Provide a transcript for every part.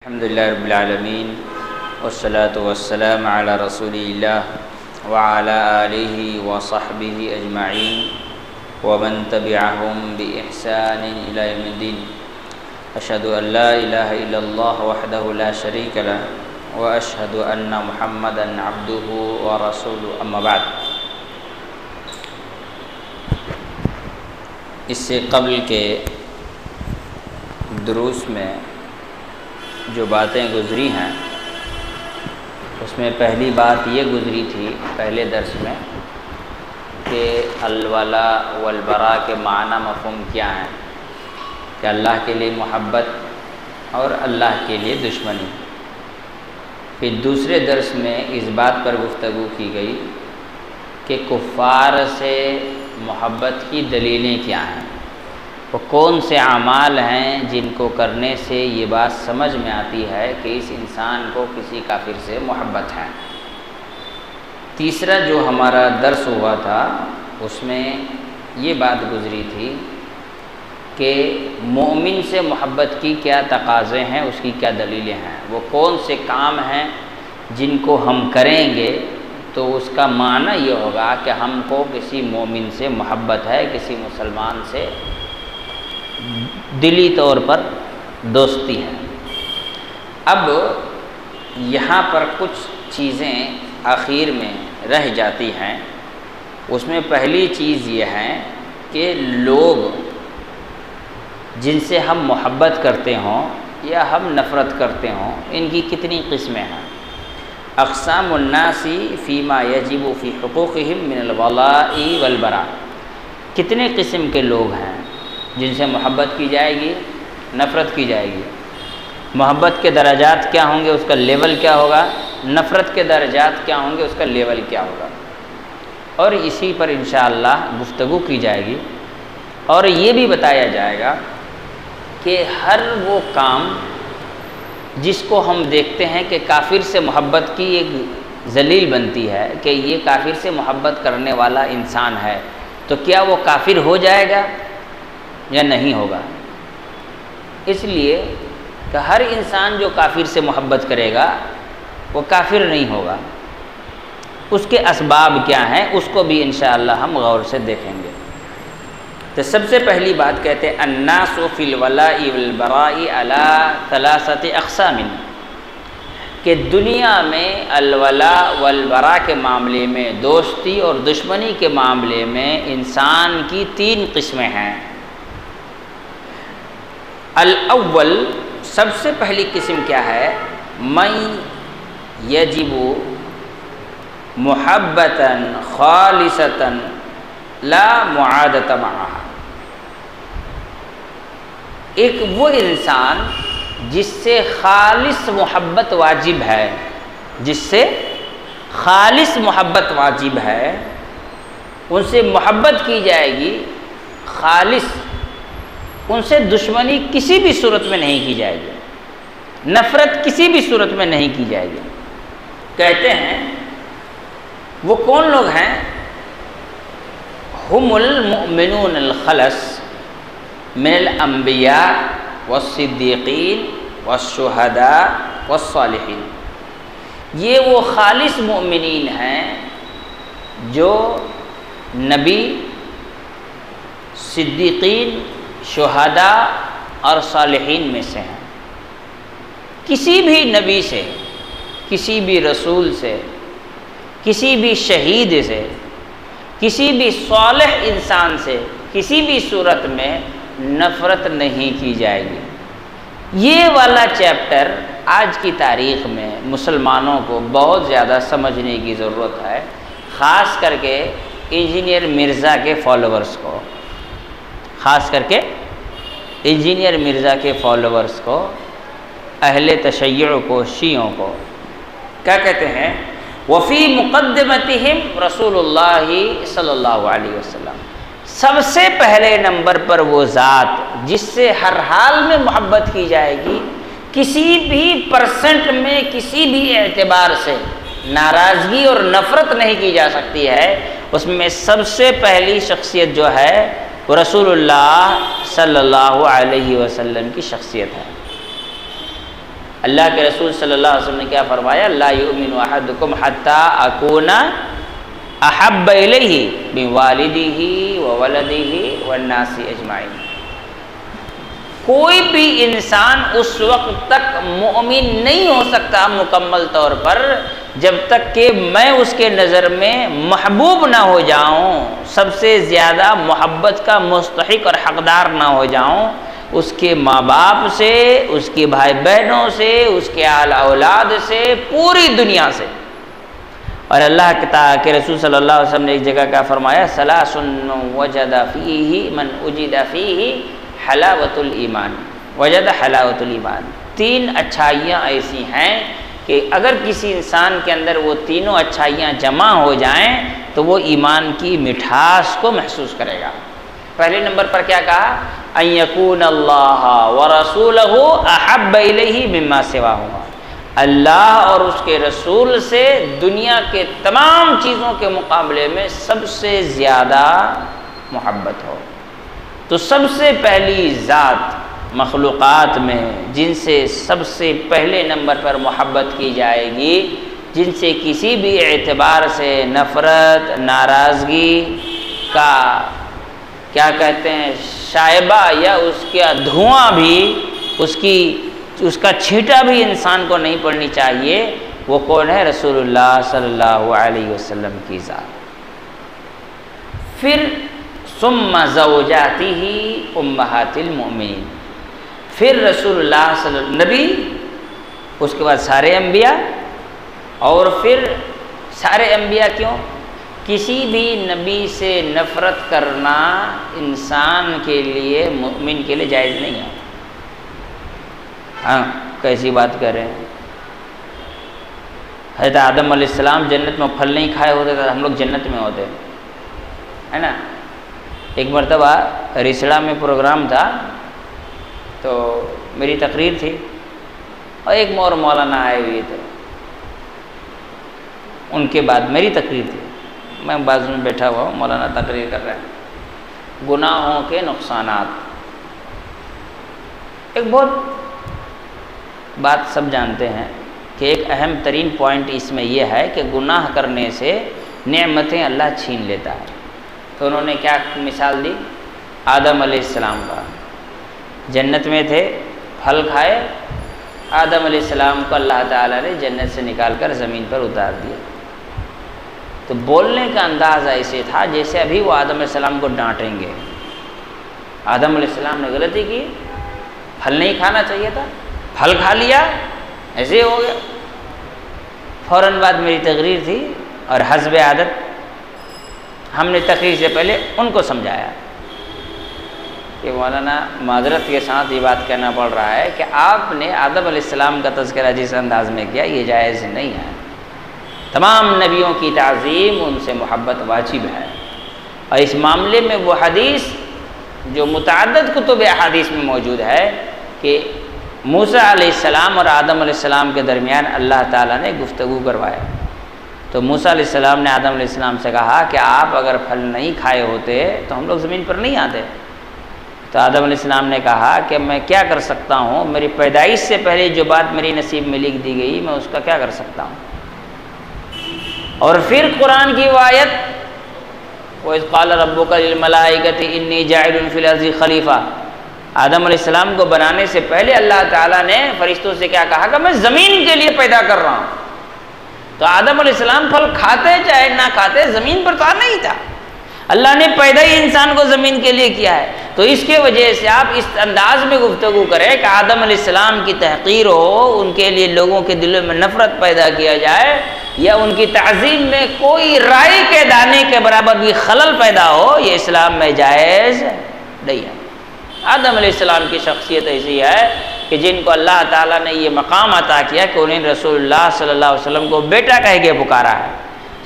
الحمدللہ رب العالمین والصلاة والسلام علی رسول اللہ وعلی آلہ وصحبہ اجمعین ومن تبعہم بإحسان الی یوم الدین اشہد ان لا الہ الا اللہ وحدہ لا شریک لہ واشہد ان محمدا عبدہ ورسولہ اما بعد۔ اس سے قبل کے دروس میں جو باتیں گزری ہیں اس میں پہلی بات یہ گزری تھی پہلے درس میں کہ الولاء والبراء کے معنی مفہوم کیا ہیں، کہ اللہ کے لیے محبت اور اللہ کے لیے دشمنی۔ پھر دوسرے درس میں اس بات پر گفتگو کی گئی کہ کفار سے محبت کی دلیلیں کیا ہیں، وہ کون سے اعمال ہیں جن کو کرنے سے یہ بات سمجھ میں آتی ہے کہ اس انسان کو کسی کافر سے محبت ہے۔ تیسرا جو ہمارا درس ہوا تھا اس میں یہ بات گزری تھی کہ مومن سے محبت کی کیا تقاضے ہیں، اس کی کیا دلیلیں ہیں، وہ کون سے کام ہیں جن کو ہم کریں گے تو اس کا معنی یہ ہوگا کہ ہم کو کسی مومن سے محبت ہے، کسی مسلمان سے دلی طور پر دوستی ہے۔ اب یہاں پر کچھ چیزیں آخر میں رہ جاتی ہیں۔ اس میں پہلی چیز یہ ہے کہ لوگ جن سے ہم محبت کرتے ہوں یا ہم نفرت کرتے ہوں ان کی کتنی قسمیں ہیں۔ اقسام الناس فیما یجب فی حقوقہم من الولاء والبراء، کتنے قسم کے لوگ ہیں جن سے محبت کی جائے گی، نفرت کی جائے گی۔ محبت کے درجات کیا ہوں گے، اس کا لیول کیا ہوگا، نفرت کے درجات کیا ہوں گے، اس کا لیول کیا ہوگا، اور اسی پر انشاءاللہ گفتگو کی جائے گی۔ اور یہ بھی بتایا جائے گا کہ ہر وہ کام جس کو ہم دیکھتے ہیں کہ کافر سے محبت کی ایک ذلیل بنتی ہے کہ یہ کافر سے محبت کرنے والا انسان ہے، تو کیا وہ کافر ہو جائے گا یا نہیں ہوگا۔ اس لیے کہ ہر انسان جو کافر سے محبت کرے گا وہ کافر نہیں ہوگا۔ اس کے اسباب کیا ہیں اس کو بھی انشاءاللہ ہم غور سے دیکھیں گے۔ تو سب سے پہلی بات کہتے ہیں الناس فی الولاء والبراء علی ثلاثۃ اقسام، کہ دنیا میں الولاء والبراء کے معاملے میں، دوستی اور دشمنی کے معاملے میں انسان کی تین قسمیں ہیں۔ الاول، سب سے پہلی قسم کیا ہے، من یجب محبتا خالصتا لا معادۃ معها، ایک وہ انسان جس سے خالص محبت واجب ہے، جس سے خالص محبت واجب ہے، ان سے محبت کی جائے گی خالص، ان سے دشمنی کسی بھی صورت میں نہیں کی جائے گی، نفرت کسی بھی صورت میں نہیں کی جائے گی۔ کہتے ہیں وہ کون لوگ ہیں، ہم المؤمنون الخلص من الانبیاء والصدیقین والشہداء والصالحین، یہ وہ خالص مومنین ہیں جو نبی، صدیقین، شہداء اور صالحین میں سے ہیں۔ کسی بھی نبی سے، کسی بھی رسول سے، کسی بھی شہید سے، کسی بھی صالح انسان سے کسی بھی صورت میں نفرت نہیں کی جائے گی۔ یہ والا چیپٹر آج کی تاریخ میں مسلمانوں کو بہت زیادہ سمجھنے کی ضرورت ہے، خاص کر کے انجینئر مرزا کے فالوورز کو، خاص کر کے انجینئر مرزا کے فالوورز کو، اہل تشیع کو، شیعوں کو۔ کیا کہتے ہیں، وفی مقدمتہم رسول اللہ صلی اللہ علیہ وسلم، سب سے پہلے نمبر پر وہ ذات جس سے ہر حال میں محبت کی جائے گی، کسی بھی پرسنٹ میں کسی بھی اعتبار سے ناراضگی اور نفرت نہیں کی جا سکتی ہے، اس میں سب سے پہلی شخصیت جو ہے وہ رسول اللہ صلی اللہ علیہ وسلم کی شخصیت ہے۔ اللہ کے رسول صلی اللہ علیہ وسلم نے کیا فرمایا؟ لا یؤمن احدکم حتی اکون احب الیہ من والدہ وولدہ والناس اجمعین، کوئی بھی انسان اس وقت تک مومن نہیں ہو سکتا مکمل طور پر جب تک کہ میں اس کے نظر میں محبوب نہ ہو جاؤں، سب سے زیادہ محبت کا مستحق اور حقدار نہ ہو جاؤں اس کے ماں باپ سے، اس کے بھائی بہنوں سے، اس کے آل اولاد سے، پوری دنیا سے۔ اور اللہ کے رسول صلی اللہ علیہ وسلم نے ایک جگہ کیا فرمایا؟ ثلاث وجد فیہ من وجد فیہ حلاوت الایمان، وجد حلاوت الایمان، تین اچھائیاں ایسی ہیں کہ اگر کسی انسان کے اندر وہ تینوں اچھائیاں جمع ہو جائیں تو وہ ایمان کی مٹھاس کو محسوس کرے گا۔ پہلے نمبر پر کیا کہا؟ ان یکون اللہ ورسولہ احب الیہ مما سواہما، اللہ اور اس کے رسول سے دنیا کے تمام چیزوں کے مقابلے میں سب سے زیادہ محبت ہو۔ تو سب سے پہلی ذات مخلوقات میں جن سے سب سے پہلے نمبر پر محبت کی جائے گی، جن سے کسی بھی اعتبار سے نفرت، ناراضگی کا کیا کہتے ہیں شائبہ یا اس کا دھواں بھی، اس کا چھینٹا بھی انسان کو نہیں پڑنی چاہیے، وہ کون ہے؟ رسول اللہ صلی اللہ علیہ وسلم کی ذات۔ پھر ثم زوجاتہ امہات المؤمنین، پھر رسول اللہ صلی اللہ علیہ وسلم نبی، اس کے بعد سارے انبیاء، اور پھر سارے انبیاء کیوں؟ کسی بھی نبی سے نفرت کرنا انسان کے لیے، مومن کے لیے جائز نہیں ہے۔ ہاں کیسی بات کر رہے ہیں؟ حضرت آدم علیہ السلام جنت میں پھل نہیں کھائے ہوتے تو ہم لوگ جنت میں ہوتے، ہے نا؟ ایک مرتبہ رسڑا میں پروگرام تھا تو میری تقریر تھی اور ایک اور مولانا آئے ہوئے تھے، ان کے بعد میری تقریر تھی، میں بازو میں بیٹھا ہوا ہوں، مولانا تقریر کر رہے ہیں، گناہوں کے نقصانات۔ ایک بہت بات سب جانتے ہیں کہ ایک اہم ترین پوائنٹ اس میں یہ ہے کہ گناہ کرنے سے نعمتیں اللہ چھین لیتا ہے۔ تو انہوں نے کیا مثال دی؟ آدم علیہ السلام کا، جنت میں تھے، پھل کھائے، آدم علیہ السلام کو اللہ تعالیٰ نے جنت سے نکال کر زمین پر اتار دیا۔ تو بولنے کا انداز ایسے تھا جیسے ابھی وہ آدم علیہ السلام کو ڈانٹیں گے۔ آدم علیہ السلام نے غلطی کی، پھل نہیں کھانا چاہیے تھا، پھل کھا لیا، ایسے ہی ہو گیا۔ فوراً بعد میری تقریر تھی اور حسب عادت ہم نے تقریر سے پہلے ان کو سمجھایا کہ مولانا معذرت کے ساتھ یہ بات کہنا پڑ رہا ہے کہ آپ نے آدم علیہ السلام کا تذکرہ جس انداز میں کیا یہ جائز نہیں ہے۔ تمام نبیوں کی تعظیم، ان سے محبت واجب ہے، اور اس معاملے میں وہ حدیث جو متعدد کتب احادیث میں موجود ہے کہ موسیٰ علیہ السلام اور آدم علیہ السلام کے درمیان اللہ تعالیٰ نے گفتگو کروایا۔ تو موسیٰ علیہ السلام نے آدم علیہ السلام سے کہا کہ آپ اگر پھل نہیں کھائے ہوتے تو ہم لوگ زمین پر نہیں آتے۔ تو آدم علیہ السلام نے کہا کہ میں کیا کر سکتا ہوں، میری پیدائش سے پہلے جو بات میری نصیب میں لکھ دی گئی میں اس کا کیا کر سکتا ہوں۔ اور پھر قرآن کی وہ آیت وَإِذْ قَالَ رَبُّكَ لِلْمَلَائِكَةِ إِنِّي جَاعِلٌ فِي الْأَرْضِ خلیفہ، آدم علیہ السلام کو بنانے سے پہلے اللہ تعالیٰ نے فرشتوں سے کیا کہا کہ میں زمین کے لیے پیدا کر رہا ہوں۔ تو آدم علیہ السلام پھل کھاتے چاہے نہ کھاتے، زمین پر تو آنا ہی تھا، اللہ نے پیدا ہی انسان کو زمین کے لیے کیا ہے۔ تو اس کے وجہ سے آپ اس انداز میں گفتگو کریں کہ آدم علیہ السلام کی تحقیر ہو، ان کے لیے لوگوں کے دلوں میں نفرت پیدا کیا جائے، یا ان کی تعظیم میں کوئی رائی کے دانے کے برابر بھی خلل پیدا ہو، یہ اسلام میں جائز نہیں ہے۔ آدم علیہ السلام کی شخصیت ایسی ہے کہ جن کو اللہ تعالیٰ نے یہ مقام عطا کیا کہ انہیں رسول اللہ صلی اللہ علیہ وسلم کو بیٹا کہہ کے پکارا ہے۔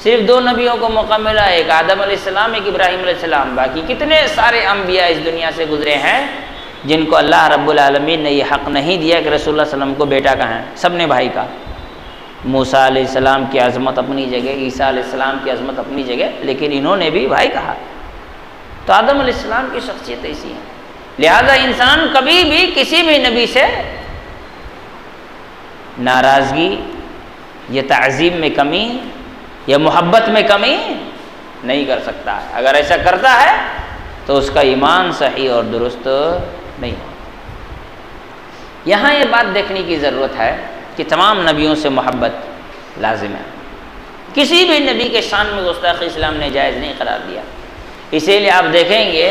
صرف دو نبیوں کو موقع ملا، ایک آدم علیہ السلام، ایک ابراہیم علیہ السلام، باقی کتنے سارے انبیاء اس دنیا سے گزرے ہیں جن کو اللہ رب العالمین نے یہ حق نہیں دیا کہ رسول اللہ صلی اللہ علیہ وسلم کو بیٹا کہیں، سب نے بھائی کا۔ موسیٰ علیہ السلام کی عظمت اپنی جگہ، عیسیٰ علیہ السلام کی عظمت اپنی جگہ، لیکن انہوں نے بھی بھائی کہا۔ تو آدم علیہ السلام کی شخصیت ایسی ہے، لہذا انسان کبھی بھی کسی بھی نبی سے ناراضگی یا تعظیم میں کمی یا محبت میں کمی نہیں کر سکتا ہے۔ اگر ایسا کرتا ہے تو اس کا ایمان صحیح اور درست نہیں ہے۔ یہاں یہ بات دیکھنے کی ضرورت ہے کہ تمام نبیوں سے محبت لازم ہے، کسی بھی نبی کے شان میں گستاخی اسلام نے جائز نہیں قرار دیا۔ اسی لیے آپ دیکھیں گے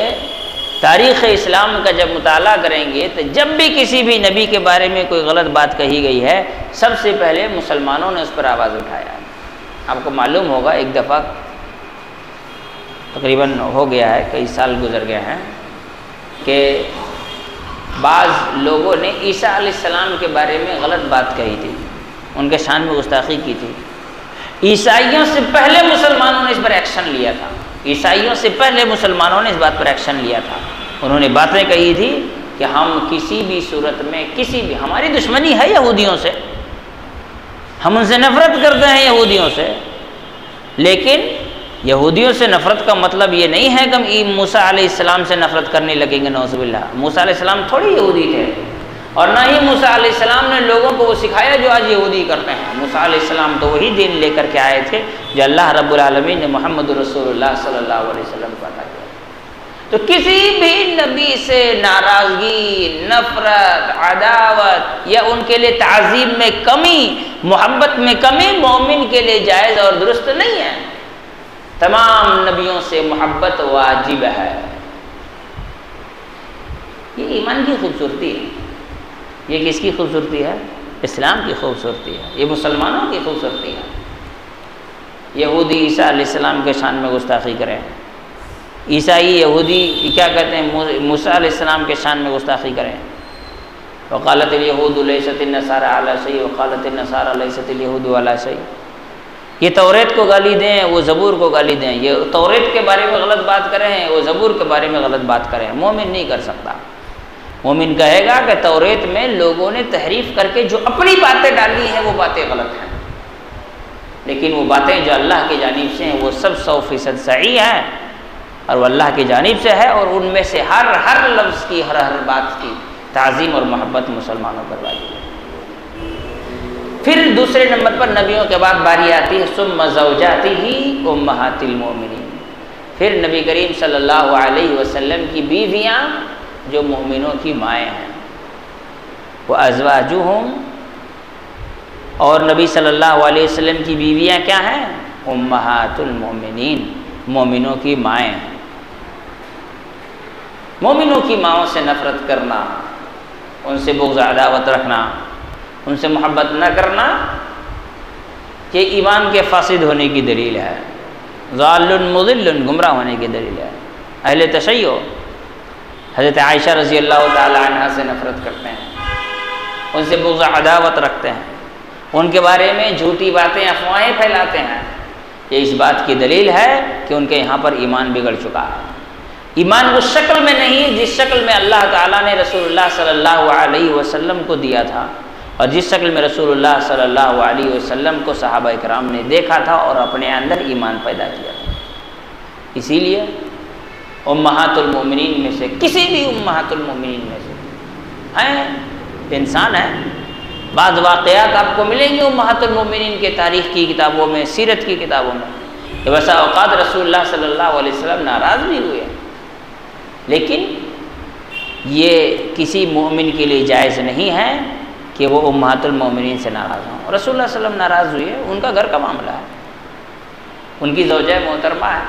تاریخ اسلام کا جب مطالعہ کریں گے تو جب بھی کسی بھی نبی کے بارے میں کوئی غلط بات کہی گئی ہے، سب سے پہلے مسلمانوں نے اس پر آواز اٹھایا ہے۔ آپ کو معلوم ہوگا ایک دفعہ تقریباً ہو گیا ہے، کئی سال گزر گئے ہیں، کہ بعض لوگوں نے عیسیٰ علیہ السلام کے بارے میں غلط بات کہی تھی، ان کے شان میں گستاخی کی تھی۔ عیسائیوں سے پہلے مسلمانوں نے اس پر ایکشن لیا تھا، عیسائیوں سے پہلے مسلمانوں نے اس بات پر ایکشن لیا تھا۔ انہوں نے باتیں کہی تھی کہ ہم کسی بھی صورت میں ہماری دشمنی ہے یہودیوں سے، ہم ان سے نفرت کرتے ہیں یہودیوں سے، لیکن یہودیوں سے نفرت کا مطلب یہ نہیں ہے کہ ہم موسیٰ علیہ السلام سے نفرت کرنے لگیں گے، نعوذ باللہ۔ موسیٰ علیہ السلام تھوڑی یہودی تھے، اور نہ ہی موسیٰ علیہ السلام نے لوگوں کو وہ سکھایا جو آج یہودی کرتے ہیں۔ موسیٰ علیہ السلام تو وہی دین لے کر کے آئے تھے جو اللہ رب العالمین نے محمد رسول اللہ صلی اللہ علیہ وسلم کو عطا کیا۔ تو کسی بھی نبی سے ناراضگی، نفرت، عداوت یا ان کے لیے تعظیم میں کمی، محبت میں کمی مومن کے لیے جائز اور درست نہیں ہے۔ تمام نبیوں سے محبت واجب ہے۔ یہ ایمان کی خوبصورتی ہے، یہ کس کی خوبصورتی ہے؟ اسلام کی خوبصورتی ہے، یہ مسلمانوں کی خوبصورتی ہے۔ یہودی عیسیٰ علیہ السلام کے شان میں گستاخی کریں، عیسائی یہودی کیا کہتے ہیں؟ موسیٰ علیہ السلام کے شان میں گستاخی کریں۔ وقالت الیہود لیست النصارى علی شیء وقالت النصارى لیست الیہود علی شیء۔ یہ توریت کو گالی دیں، وہ زبور کو گالی دیں، یہ توریت کے بارے میں غلط بات کریں، وہ زبور کے بارے میں غلط بات کریں۔ مومن نہیں کر سکتا۔ مومن کہے گا کہ توریت میں لوگوں نے تحریف کر کے جو اپنی باتیں ڈالی ہیں وہ باتیں غلط ہیں، لیکن وہ باتیں جو اللہ کی جانب سے ہیں وہ سب 100% صحیح ہیں، اور وہ اللہ کی جانب سے ہے، اور ان میں سے ہر لفظ کی، ہر بات کی تعظیم اور محبت مسلمانوں پر واجب ہے۔ پھر دوسرے نمبر پر نبیوں کے بعد باری آتی ہے ثم زوجاتہ امہات المؤمنین، پھر نبی کریم صلی اللہ علیہ وسلم کی بیویاں جو مومنوں کی مائیں ہیں، وہ ازواجہم، اور نبی صلی اللہ علیہ وسلم کی بیویاں کیا ہیں؟ امہات المؤمنین، مومنوں کی مائیں ہیں۔ مومنوں کی ماؤں سے نفرت کرنا، ان سے بغض عداوت رکھنا، ان سے محبت نہ کرنا، یہ ایمان کے فاسد ہونے کی دلیل ہے، ضال مضل، گمراہ ہونے کی دلیل ہے۔ اہل تشیع حضرت عائشہ رضی اللہ تعالی عنہ سے نفرت کرتے ہیں، ان سے بغض عداوت رکھتے ہیں، ان کے بارے میں جھوٹی باتیں، افواہیں پھیلاتے ہیں۔ یہ اس بات کی دلیل ہے کہ ان کے یہاں پر ایمان بگڑ چکا ہے۔ ایمان اس شکل میں نہیں جس شکل میں اللہ تعالیٰ نے رسول اللہ صلی اللہ علیہ وسلم کو دیا تھا، اور جس شکل میں رسول اللہ صلی اللہ علیہ وسلم کو صحابہ کرام نے دیکھا تھا اور اپنے اندر ایمان پیدا کیا تھا۔ اسی لیے امہات المومنین میں سے کسی بھی امہات المومنین میں سے ہیں، انسان ہیں، بعض واقعات آپ کو ملیں گے امہات المومنین کے تاریخ کی کتابوں میں، سیرت کی کتابوں میں، کہ بسا اوقات رسول اللہ صلی اللہ علیہ وسلم ناراض بھی ہوئے، لیکن یہ کسی مومن کے لیے جائز نہیں ہے کہ وہ امہات المومنین سے ناراض ہوں۔ رسول اللہ صلی اللہ علیہ وسلم ناراض ہوئے، ان کا گھر کا معاملہ ہے، ان کی زوجہ محترمہ ہے،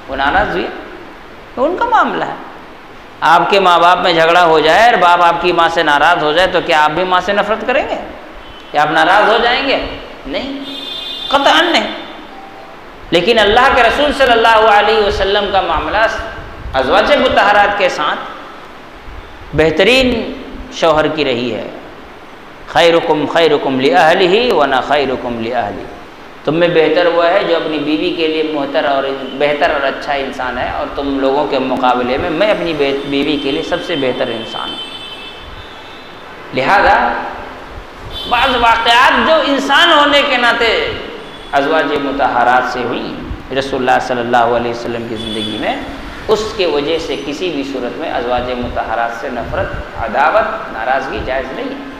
وہ ناراض ہوئے، ان کا معاملہ ہے۔ آپ کے ماں باپ میں جھگڑا ہو جائے اور باپ آپ کی ماں سے ناراض ہو جائے تو کیا آپ بھی ماں سے نفرت کریں گے؟ کیا آپ ناراض ہو جائیں گے؟ نہیں، قطعاً نہیں۔ لیکن اللہ کے رسول صلی اللہ علیہ وسلم کا معاملہ ازواج مطہرات کے ساتھ بہترین شوہر کی رہی ہے۔ خیرکم خیرکم لأہلہ وانا خیرکم لأہلی، تم میں بہتر وہ ہے جو اپنی بیوی کے لیے بہتر اور اچھا انسان ہے، اور تم لوگوں کے مقابلے میں اپنی بیوی کے لیے سب سے بہتر انسان ہوں۔ لہذا بعض واقعات جو انسان ہونے کے ناطے ازواج مطہرات سے ہوئی رسول اللہ صلی اللہ علیہ وسلم کی زندگی میں، اس کے وجہ سے کسی بھی صورت میں ازواج مطہرات سے نفرت، عداوت، ناراضگی جائز نہیں ہے۔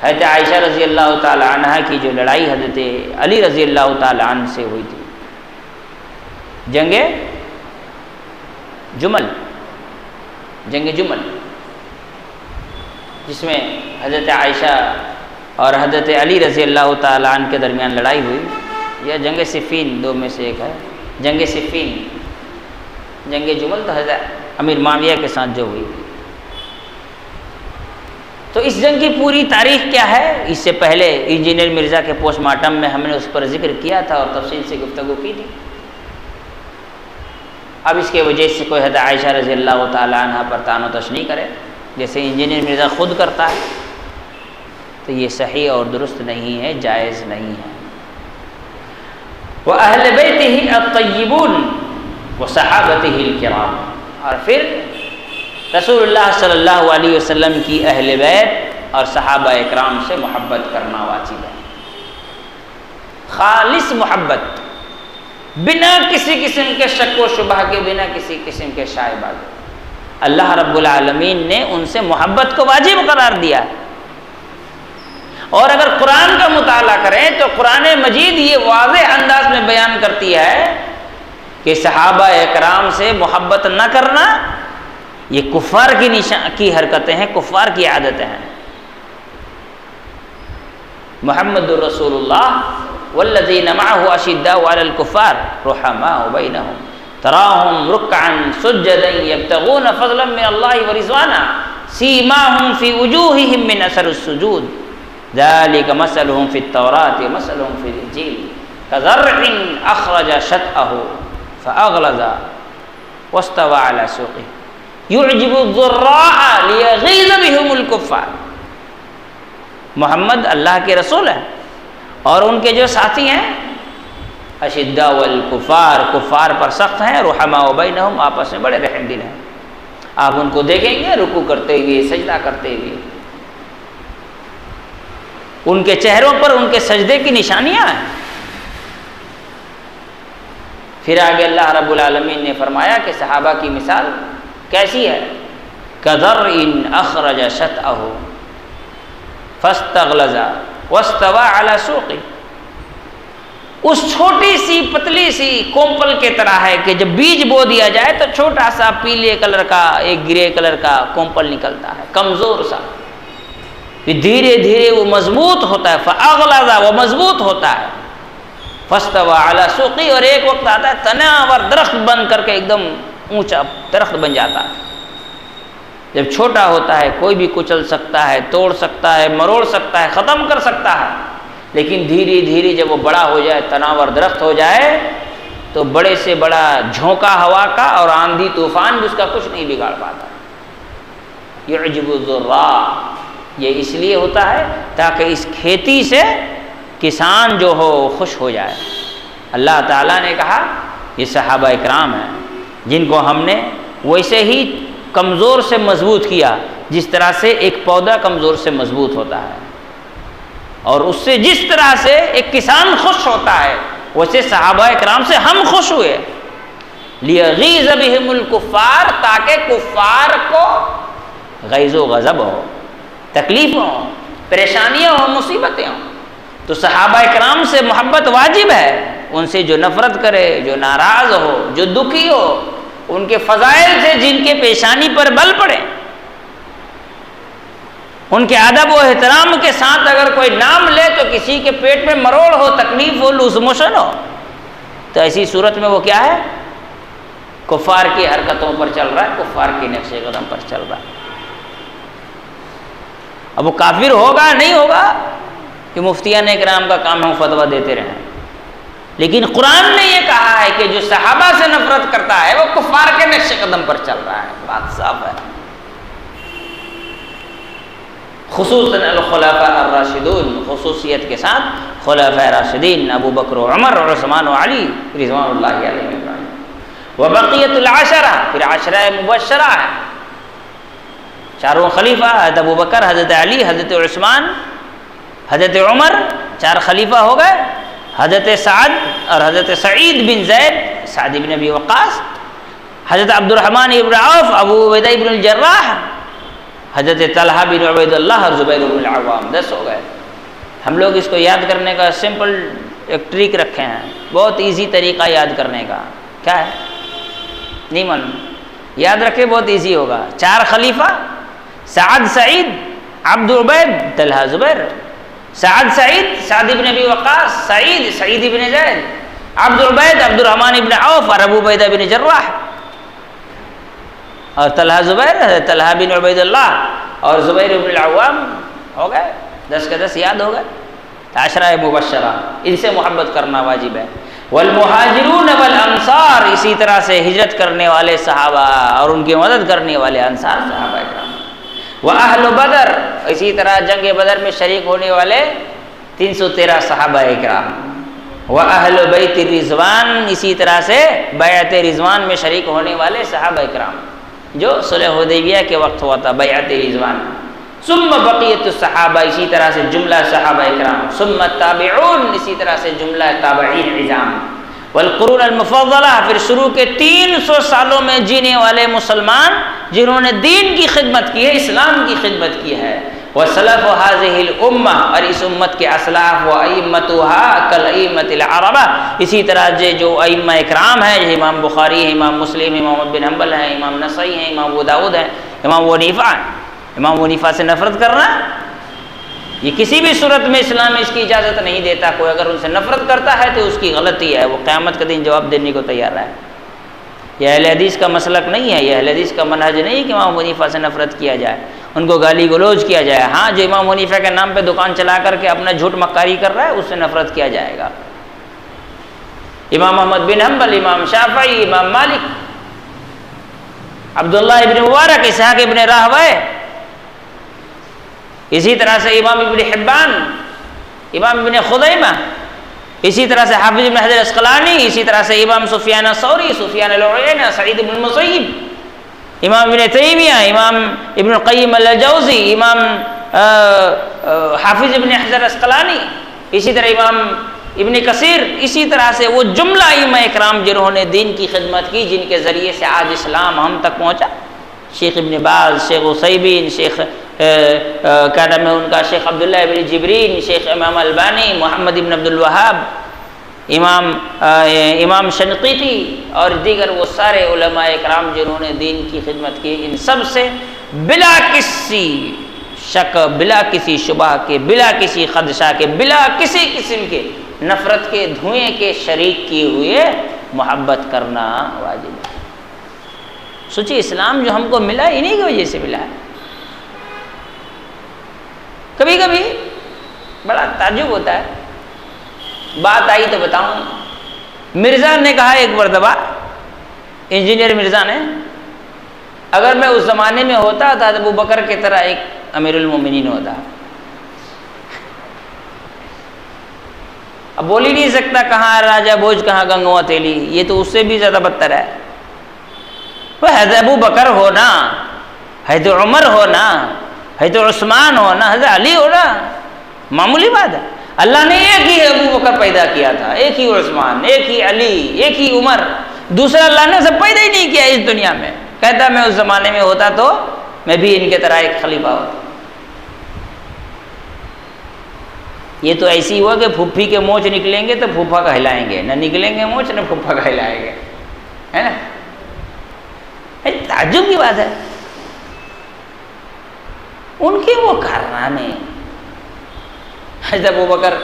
حضرت عائشہ رضی اللہ تعالی عنہ کی جو لڑائی حضرت علی رضی اللہ تعالی عنہ سے ہوئی تھی، جنگ جمل، جس میں حضرت عائشہ اور حضرت علی رضی اللہ تعالی عنہ کے درمیان لڑائی ہوئی، یا جنگ صفین، دو میں سے ایک ہے۔ جنگ صفین، جنگ جمل تو حضرت امیر معاویہ کے ساتھ جو ہوئی۔ تو اس جنگ کی پوری تاریخ کیا ہے، اس سے پہلے انجینئر مرزا کے پوسٹ مارٹم میں ہم نے اس پر ذکر کیا تھا اور تفصیل سے گفتگو کی تھی۔ اب اس کے وجہ سے کوئی حضرت عائشہ رضی اللہ تعالی عنہ پر طعن و تشنیع کرے، جیسے انجینئر مرزا خود کرتا ہے، تو یہ صحیح اور درست نہیں ہے، جائز نہیں ہے۔ وَأَهْلِ بَيْتِهِ الطَّيِّبُونَ وَصَحَابَتِهِ الْكِرَامُ، اور پھر رسول اللہ صلی اللہ علیہ وسلم کی اہل بیت اور صحابہ اکرام سے محبت کرنا واجب ہے، خالص محبت، بنا کسی قسم کے شک و شبہ کے، بنا کسی قسم کے شائبہ کے۔ اللہ رب العالمین نے ان سے محبت کو واجب قرار دیا ہے۔ اور اگر قرآن کا مطالعہ کریں تو قرآن مجید یہ واضح انداز میں بیان کرتی ہے کہ صحابہ اکرام سے محبت نہ کرنا یہ کفار کی حرکتیں ہیں، کفار کی عادتیں ہیں۔ محمد الرسول اللہ والذین معہ اشداء علی الکفار رحماء بینہم تراہم رکعا سجدا یبتغون فضلا من اللہ ورضوانا سیماہم فی وجوہہم من اثر السجود ذلك مثلهم في التوراة ومثلهم في الإنجيل كزرع أخرج شطأه فأغلظ واستوى على سوقه يعجب الضراء ليغيظ بهم الكفار۔ محمد اللہ کے رسول ہیں اور ان کے جو ساتھی ہیں اشداء والکفار، کفار پر سخت ہیں، رحماء بینہم، آپس میں بڑے رحم دل ہیں۔ آپ ان کو دیکھیں گے رکوع کرتے ہوئے، سجدہ کرتے ہوئے، ان کے چہروں پر ان کے سجدے کی نشانیاں ہیں۔ پھر آگے اللہ رب العالمین نے فرمایا کہ صحابہ کی مثال کیسی ہے، كَذَرْعٍ أَخْرَجَ شَطْأَهُ فَاسْتَغْلَظَ وَاسْتَوَىٰ عَلَىٰ سُوقِهِ، اس چھوٹی سی پتلی سی کومپل کے طرح ہے کہ جب بیج بو دیا جائے تو چھوٹا سا پیلے کلر کا، ایک گرے کلر کا کومپل نکلتا ہے، کمزور سا، پھر دھیرے دھیرے وہ مضبوط ہوتا ہے، فَأَغْلَظَ، وہ مضبوط ہوتا ہے، فَاسْتَوَىٰ عَلَىٰ سُوقِهِ، اور ایک وقت آتا ہے تناور درخت بن کر کے ایک دم اونچا درخت بن جاتا ہے۔ جب چھوٹا ہوتا ہے کوئی بھی کچل سکتا ہے، توڑ سکتا ہے، مروڑ سکتا ہے، ختم کر سکتا ہے، لیکن دھیرے دھیرے جب وہ بڑا ہو جائے، تناور درخت ہو جائے، تو بڑے سے بڑا جھونکا ہوا کا اور آندھی طوفان بھی اس کا کچھ نہیں بگاڑ پاتا۔ یعجب الضراء، یہ اس لیے ہوتا ہے تاکہ اس کھیتی سے کسان جو ہو خوش ہو جائے۔ اللہ تعالیٰ نے کہا یہ صحابہ اکرام ہیں جن کو ہم نے ویسے ہی کمزور سے مضبوط کیا جس طرح سے ایک پودا کمزور سے مضبوط ہوتا ہے، اور اس سے جس طرح سے ایک کسان خوش ہوتا ہے ویسے صحابہ اکرام سے ہم خوش ہوئے۔ لیغیظ بہم الکفار، تاکہ کفار کو غیظ و غضب ہو، تکلیف ہو، پریشانیاں ہو، مصیبتیں ہوں۔ تو صحابہ اکرام سے محبت واجب ہے، ان سے جو نفرت کرے، جو ناراض ہو، جو دکھی ہو، ان کے فضائل سے جن کے پیشانی پر بل پڑے، ان کے ادب و احترام کے ساتھ اگر کوئی نام لے تو کسی کے پیٹ میں مروڑ ہو، تکلیف ہو، لوز موشن ہو، تو ایسی صورت میں وہ کیا ہے، کفار کی حرکتوں پر چل رہا ہے، کفار کے نقش قدم پر چل رہا ہے۔ اب وہ کافر ہوگا نہیں ہوگا کہ مفتیان اکرام کا کام ہم فتویٰ دیتے رہیں، لیکن قرآن نے یہ کہا ہے کہ جو صحابہ سے نفرت کرتا ہے وہ کفار کے نقش قدم پر چل رہا ہے، بات صاف ہے۔ خصوصاً الخلفاء الراشدون، خصوصیت کے ساتھ خلفاء راشدین ابو بکر و عمر اور عثمان و علی رضوان اللہ علیہم اجمعین، وبقیت العشرہ، پھر عشرہ مبشرہ ہے، چاروں خلیفہ، حضرت ابو بکر، حضرت علی، حضرت عثمان، حضرت عمر، چار خلیفہ ہو گئے، حضرت سعد اور حضرت سعید بن زید، سعد بن ابی وقاص، حضرت عبد الرحمن ابن عوف، ابو عبیدہ ابن الجراح، حضرت طلحہ بن عبید اللہ اور زبیر بن العوام 10 ہو گئے. ہم لوگ اس کو یاد کرنے کا سمپل ایک ٹرک رکھے ہیں، بہت ایزی طریقہ یاد کرنے کا. کیا ہے؟ نہیں معلوم؟ یاد رکھے، بہت ایزی ہوگا. 4 خلیفہ، سعد سعید عبد عبید طلحہ زبیر. سعد سعید سعد بن ابی وقاص، سعید بن زید، عبد عبید عبد الرحمن بن عوف اور ابو عبیدہ بن جراح. اور طلحہ زبیر طلحہ بن عبید اللہ اور زبیر بن العوام ہو گئے. 10 کے 10 یاد ہو گئے. 10 مبشرہ، ان سے محبت کرنا واجب ہے. والمہاجرون والانصار، اسی طرح سے ہجرت کرنے والے صحابہ اور ان کی مدد کرنے والے انصار صحابہ کرام. واہل بدر، اسی طرح جنگ بدر میں شریک ہونے والے 313 صحابہ کرام. واہل بیت رضوان، اسی طرح سے بیعت رضوان میں شریک ہونے والے صحابہ کرام جو صلح حدیبیہ کے وقت ہوا تھا، بیعت رضوان. ثم بقیت الصحابہ، اسی طرح سے جملہ صحابہ کرام. ثم التابعون، اسی طرح سے جملہ تابعین عظام. والقرون المفضلہ، پھر شروع کے 300 سالوں میں جینے والے مسلمان جنہوں نے دین کی خدمت کی ہے، اسلام کی خدمت کی ہے. وسلف هذه الامہ، اور اس امت کے اسلاف و ائمتها کالائمۃ العربہ، اسی طرح جو ائمہ اکرام ہیں، جو امام بخاری ہیں، امام مسلم، امام احمد بن حنبل ہیں، امام نسائی ہیں، امام ابو داؤد ہیں، امام ابو حنیفہ ہیں. امام ابو حنیفہ سے نفرت کرنا یہ کسی بھی صورت میں اسلام اس کی اجازت نہیں دیتا. کوئی اگر ان سے نفرت کرتا ہے تو اس کی غلطی ہے، وہ قیامت کے دن جواب دینے کو تیار ہے. یہ اہل حدیث کا مسلک نہیں ہے، یہ اہل حدیث کا منہج نہیں کہ امام ابو حنیفہ سے نفرت کیا جائے، ان کو گالی گلوچ کیا جائے. ہاں، جو امام حنیفہ کے نام پہ دکان چلا کر کے اپنا جھوٹ مکاری کر رہا ہے اس سے نفرت کیا جائے گا. امام احمد بن حنبل، امام شافعی، امام مالک، عبداللہ ابن مبارک، اسحاق ابن راہوے، اسی طرح سے امام ابن حبان، امام ابن خزیمہ، اسی طرح سے حافظ ابن حجر عسقلانی، اسی طرح سے امام سفیان ثوری، سفیان العیینہ، سعید بن المسیب، امام ابن تیمیہ، امام ابن القیم الجوزی، امام حافظ ابن حجر عسقلانی، اسی طرح امام ابن کثیر، اسی طرح سے وہ جملہ ائمہ اکرام جنہوں نے دین کی خدمت کی، جن کے ذریعے سے آج اسلام ہم تک پہنچا. شیخ ابن باز، شیخ عثیمین، شیخ کیا نام ہے ان کا، شیخ عبداللہ ابن جبرین، شیخ امام البانی، محمد ابن عبد الوہاب، امام شنقیطی اور دیگر وہ سارے علماء اکرام جنہوں نے دین کی خدمت کی، ان سب سے بلا کسی شک، بلا کسی شبہ کے، بلا کسی خدشہ کے، بلا کسی قسم کے نفرت کے دھوئیں کے شریک کیے ہوئے محبت کرنا واجب ہے. سوچیے اسلام جو ہم کو ملا انہی کی وجہ سے ملا ہے. کبھی کبھی بڑا تعجب ہوتا ہے، بات آئی تو بتاؤں. مرزا نے کہا ایک مرتبہ، انجینئر مرزا نے، اگر میں اس زمانے میں ہوتا تو ابو بکر کی طرح ایک امیر المومنین ہوتا. اب بول ہی نہیں سکتا کہاں راجہ بوجھ کہاں گنگوا تیلی، یہ تو اس سے بھی زیادہ بدتر ہے. وہ حضرت ابو بکر ہونا، حضرت عمر ہونا، حضرت عثمان ہونا، حضرت علی ہونا معمولی بات ہے. اللہ نے ایک ہی ابو بکر پیدا کیا تھا، ایک ہی عثمان، ایک ہی علی، ایک ہی عمر. دوسرا اللہ نے سب پیدا ہی نہیں کیا اس دنیا میں. کہتا میں اس زمانے میں ہوتا تو میں بھی ان کے طرح ایک خلیفہ ہوتا. یہ تو ایسی ہوا کہ پھوپھی کے مونچھ نکلیں گے تو پھوپھا کا ہلائیں گے، نہ نکلیں گے مونچھ نہ پھوپھا کا ہلائیں گے، ہے نا. تعجب کی بات ہے ان کے وہ کارنامے. حضرت ابو بکر،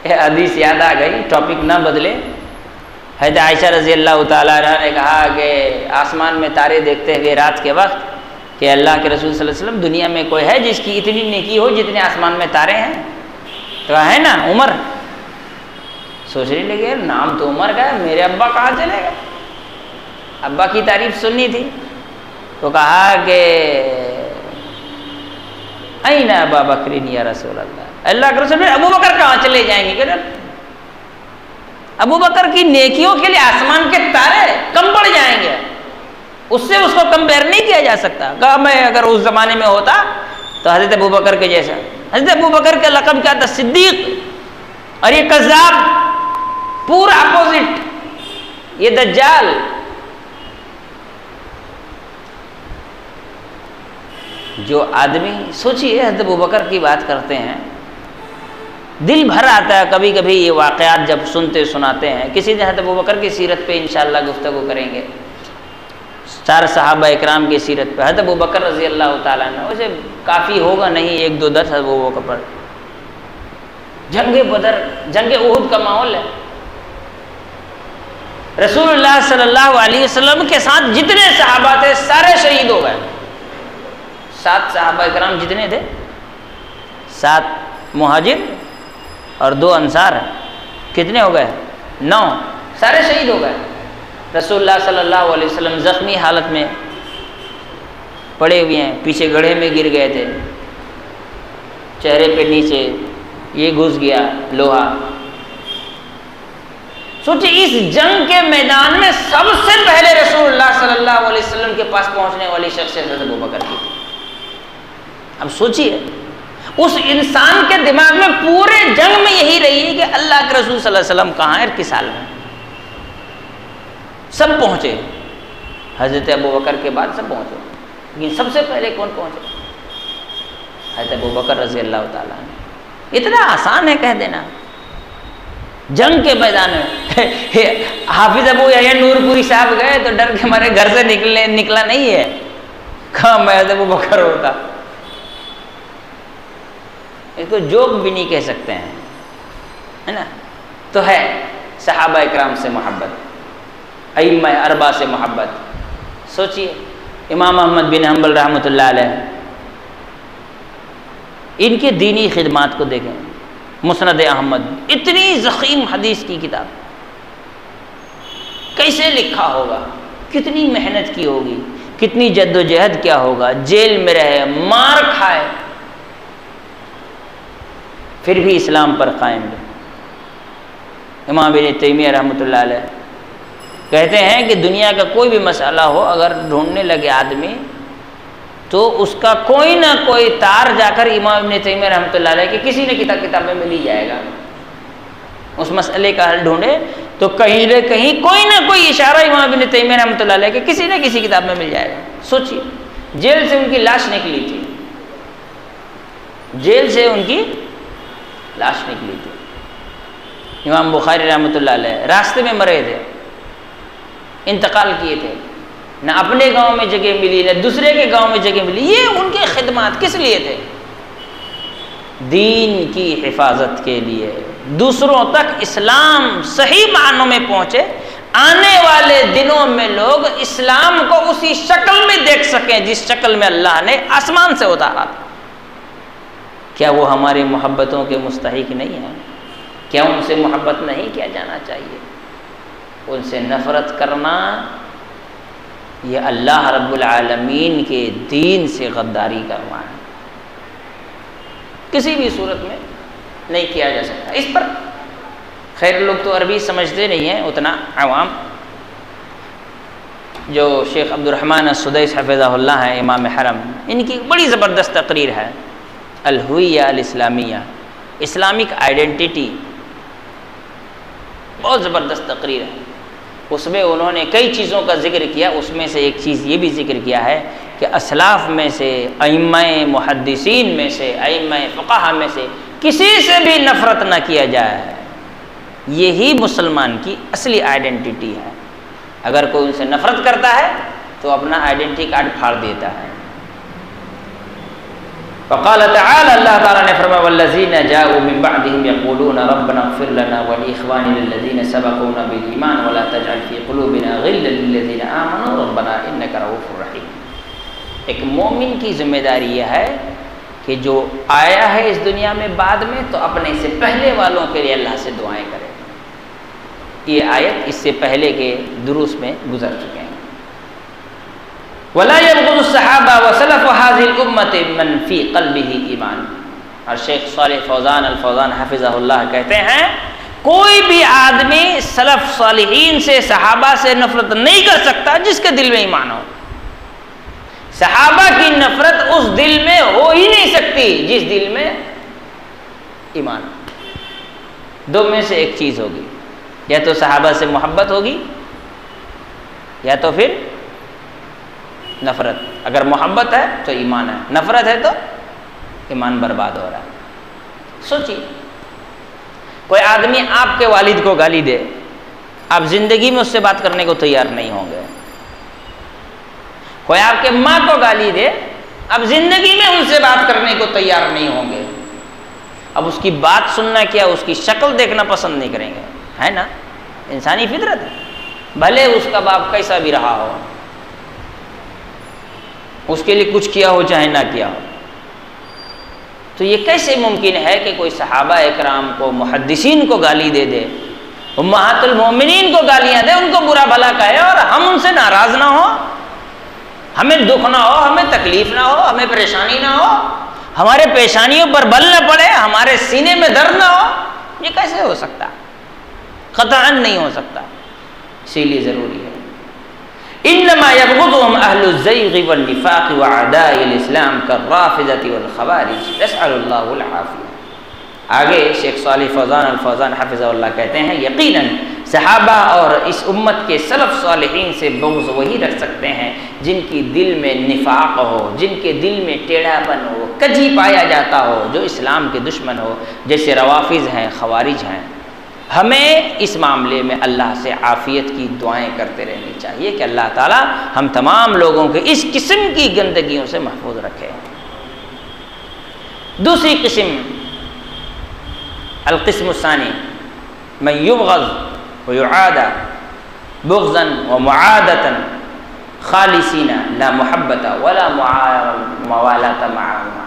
حدیث یاد آ گئی، ٹاپک نہ بدلے. حضرت عائشہ رضی اللہ تعالیٰ عنہ نے کہا کہ آسمان میں تارے دیکھتے ہوئے رات کے وقت کہ اللہ کے رسول صلی اللہ علیہ وسلم دنیا میں کوئی ہے جس کی اتنی نیکی ہو جتنے آسمان میں تارے ہیں؟ تو ہے نا عمر. سوچنے لگے یار نام تو عمر کا ہے، میرے ابا کہاں چلے گئے؟ ابا کی تعریف سننی تھی تو کہا کہ این ابا بکر یا رسول اللہ، اللہ کے رسول ابو بکر کہاں چلے جائیں گے؟ کہ ابو بکر کی نیکیوں کے لیے آسمان کے تارے کم پڑ جائیں گے، اس سے اس کو کمپیئر نہیں کیا جا سکتا. کہا میں اگر اس زمانے میں ہوتا تو حضرت ابو بکر کے جیسا. حضرت ابو بکر کا لقب کیا تھا؟ صدیق. اور یہ کذاب، پورا اپوزٹ، یہ دجال. جو آدمی سوچیے حضرت ابوبکر کی بات کرتے ہیں، دل بھر آتا ہے کبھی کبھی یہ واقعات جب سنتے سناتے ہیں. کسی دن حضرت ابوبکر کی سیرت پہ انشاءاللہ گفتگو کریں گے، 4 صحابہ اکرام کی سیرت پہ. حضرت ابوبکر رضی اللہ تعالیٰ عنہ، اسے کافی ہوگا نہیں 1 2 10 حضرت ابوبکر پر. جنگ بدر، جنگ احد کا ماحول ہے. رسول اللہ صلی اللہ علیہ وسلم کے ساتھ جتنے صحابہ تھے سارے شہید ہو گئے. 7 صحابہ اکرام جتنے تھے، 7 مہاجر اور 2 انصار، کتنے ہو گئے؟ 9، سارے شہید ہو گئے. رسول اللہ صلی اللہ علیہ وسلم زخمی حالت میں پڑے ہوئے ہیں، پیچھے گڑھے میں گر گئے تھے، چہرے پہ نیچے یہ گھس گیا لوہا. سوچیں اس جنگ کے میدان میں سب سے پہلے رسول اللہ صلی اللہ علیہ وسلم کے پاس پہنچنے والی شخصیت حضرت ابوبکر کی تھی. اب سوچیے اس انسان کے دماغ میں پورے جنگ میں یہی رہی ہے کہ اللہ کے رسول صلی اللہ علیہ وسلم کہاں ہے اور کس حال میں. سب پہنچے، حضرت ابوبکر کے بعد سب پہنچے، لیکن سب سے پہلے کون پہنچے؟ حضرت ابوبکر رضی اللہ تعالیٰ عنہ. اتنا آسان ہے کہہ دینا. جنگ کے میدان میں حافظ ابو یحییٰ نور پوری صاحب گئے تو ڈر کے ہمارے گھر سے نکلا نہیں ہے. کہاں میں حضرت ابوبکر ہوتا. اس کو جوک بھی نہیں کہہ سکتے ہیں، ہے نا. تو ہے صحابہ اکرام سے محبت، ائمہ 4 سے محبت. سوچئے امام احمد بن حنبل رحمۃ اللہ علیہ، ان کے دینی خدمات کو دیکھیں. مسند احمد، اتنی ضخیم حدیث کی کتاب، کیسے لکھا ہوگا، کتنی محنت کی ہوگی، کتنی جد و جہد کیا ہوگا. جیل میں رہے، مار کھائے، پھر بھی اسلام پر قائم رہے. امام ابن تیمیہ رحمۃ اللہ علیہ کہتے ہیں کہ دنیا کا کوئی بھی مسئلہ ہو اگر ڈھونڈنے لگے آدمی تو اس کا کوئی نہ کوئی تار جا کر امام ابن تیمیہ رحمۃ اللہ علیہ کی کسی نہ کتاب میں مل ہی جائے گا. اس مسئلے کا حل ڈھونڈے تو کہیں نہ کہیں کوئی نہ کوئی اشارہ امام ابن تیمیہ رحمۃ اللہ علیہ کے کسی نہ کسی کتاب میں مل جائے گا. سوچیے جیل سے ان کی لاش نکلی تھی، جیل سے ان کی لاش نکلی تھی. امام بخاری رحمۃ اللہ علیہ راستے میں مرے تھے، انتقال کیے تھے، نہ اپنے گاؤں میں جگہ ملی نہ دوسرے کے گاؤں میں جگہ ملی. یہ ان کے خدمات کس لیے تھے؟ دین کی حفاظت کے لیے، دوسروں تک اسلام صحیح معنوں میں پہنچے، آنے والے دنوں میں لوگ اسلام کو اسی شکل میں دیکھ سکیں جس شکل میں اللہ نے آسمان سے اتارا تھا. کیا وہ ہماری محبتوں کے مستحق نہیں ہیں؟ کیا ان سے محبت نہیں کیا جانا چاہیے؟ ان سے نفرت کرنا یہ اللہ رب العالمین کے دین سے غداری کرنا ہے، کسی بھی صورت میں نہیں کیا جا سکتا. اس پر خیر لوگ تو عربی سمجھتے نہیں ہیں اتنا، عوام. جو شیخ عبد الرحمن السدیس حفظہ اللہ ہیں امام حرم، ان کی بڑی زبردست تقریر ہے الہویہ الاسلامیہ، اسلامک آئیڈینٹی، بہت زبردست تقریر ہے. اس میں انہوں نے کئی چیزوں کا ذکر کیا. اس میں سے ایک چیز یہ بھی ذکر کیا ہے کہ اسلاف میں سے، ائمہ محدثین میں سے، ائمہ فقہا میں سے کسی سے بھی نفرت نہ کیا جائے. یہی مسلمان کی اصلی آئیڈینٹی ہے. اگر کوئی ان سے نفرت کرتا ہے تو اپنا آئیڈینٹی کارڈ پھاڑ دیتا ہے. فقال تعالی، اللہ تعالیٰ نے فرمایا والذین جاءوا من بعدهم یقولون ربنا اغفر لنا ولاخواننا الذین سبقونا بالایمان ولا تجعل فی قلوبنا غلا للذین آمنوا ربنا انک رؤوف رحیم. ایک مومن کی ذمہ داری یہ ہے کہ جو آیا ہے اس دنیا میں بعد میں تو اپنے سے پہلے والوں کے لیے اللہ سے دعائیں کرے. یہ آیت اس سے پہلے کے دروس میں گزر چکے ہیں. ولا يبغض الصحابہ وسلف هذه الامه من في قلبه ایمان. اور شیخ صالح فوزان الفوزان حفظہ اللہ کہتے ہیں کوئی بھی آدمی سلف صالحین سے، صحابہ سے نفرت نہیں کر سکتا جس کے دل میں ایمان ہو. صحابہ کی نفرت اس دل میں ہو ہی نہیں سکتی جس دل میں ایمان ہو. دو میں سے ایک چیز ہوگی، یا تو صحابہ سے محبت ہوگی یا تو پھر نفرت. اگر محبت ہے تو ایمان ہے، نفرت ہے تو ایمان برباد ہو رہا ہے۔ سوچیے، کوئی آدمی آپ کے والد کو گالی دے، آپ زندگی میں اس سے بات کرنے کو تیار نہیں ہوں گے۔ کوئی آپ کے ماں کو گالی دے، آپ زندگی میں ان سے بات کرنے کو تیار نہیں ہوں گے۔ اب اس کی بات سننا کیا، اس کی شکل دیکھنا پسند نہیں کریں گے، ہے نا؟ انسانی فطرت ہے، بھلے اس کا باپ کیسا بھی رہا ہو، اس کے لیے کچھ کیا ہو چاہے نہ کیا ہو۔ تو یہ کیسے ممکن ہے کہ کوئی صحابہ اکرام کو، محدثین کو گالی دے دے، امہات المومنین کو گالیاں دے، ان کو برا بھلا کہے، اور ہم ان سے ناراض نہ ہو، ہمیں دکھ نہ ہو، ہمیں تکلیف نہ ہو، ہمیں پریشانی نہ ہو، ہمارے پیشانیوں پر بل نہ پڑے، ہمارے سینے میں درد نہ ہو؟ یہ کیسے ہو سکتا؟ قطعاً نہیں ہو سکتا۔ اسی لیے ضروری ہے، انما یبغضهم اہل الزیغ والنفاق واعداء الاسلام کالرافضۃ والخوارج نسأل اللہ العافیہ۔ آگے شیخ صالح فوزان الفوزان حفظہ اللہ کہتے ہیں، یقیناً صحابہ اور اس امت کے سلف صالحین سے بغض وہی رکھ سکتے ہیں جن کی دل میں نفاق ہو، جن کے دل میں ٹیڑھا پن ہو، کجی پایا جاتا ہو، جو اسلام کے دشمن ہو، جیسے روافض ہیں، خوارج ہیں۔ ہمیں اس معاملے میں اللہ سے عافیت کی دعائیں کرتے رہنی چاہیے کہ اللہ تعالیٰ ہم تمام لوگوں کے اس قسم کی گندگیوں سے محفوظ رکھے۔ دوسری قسم، القسم الثانی، من یبغض ویعادى بغضا ومعادة خالصین لا محبت ولا موالاة معهما۔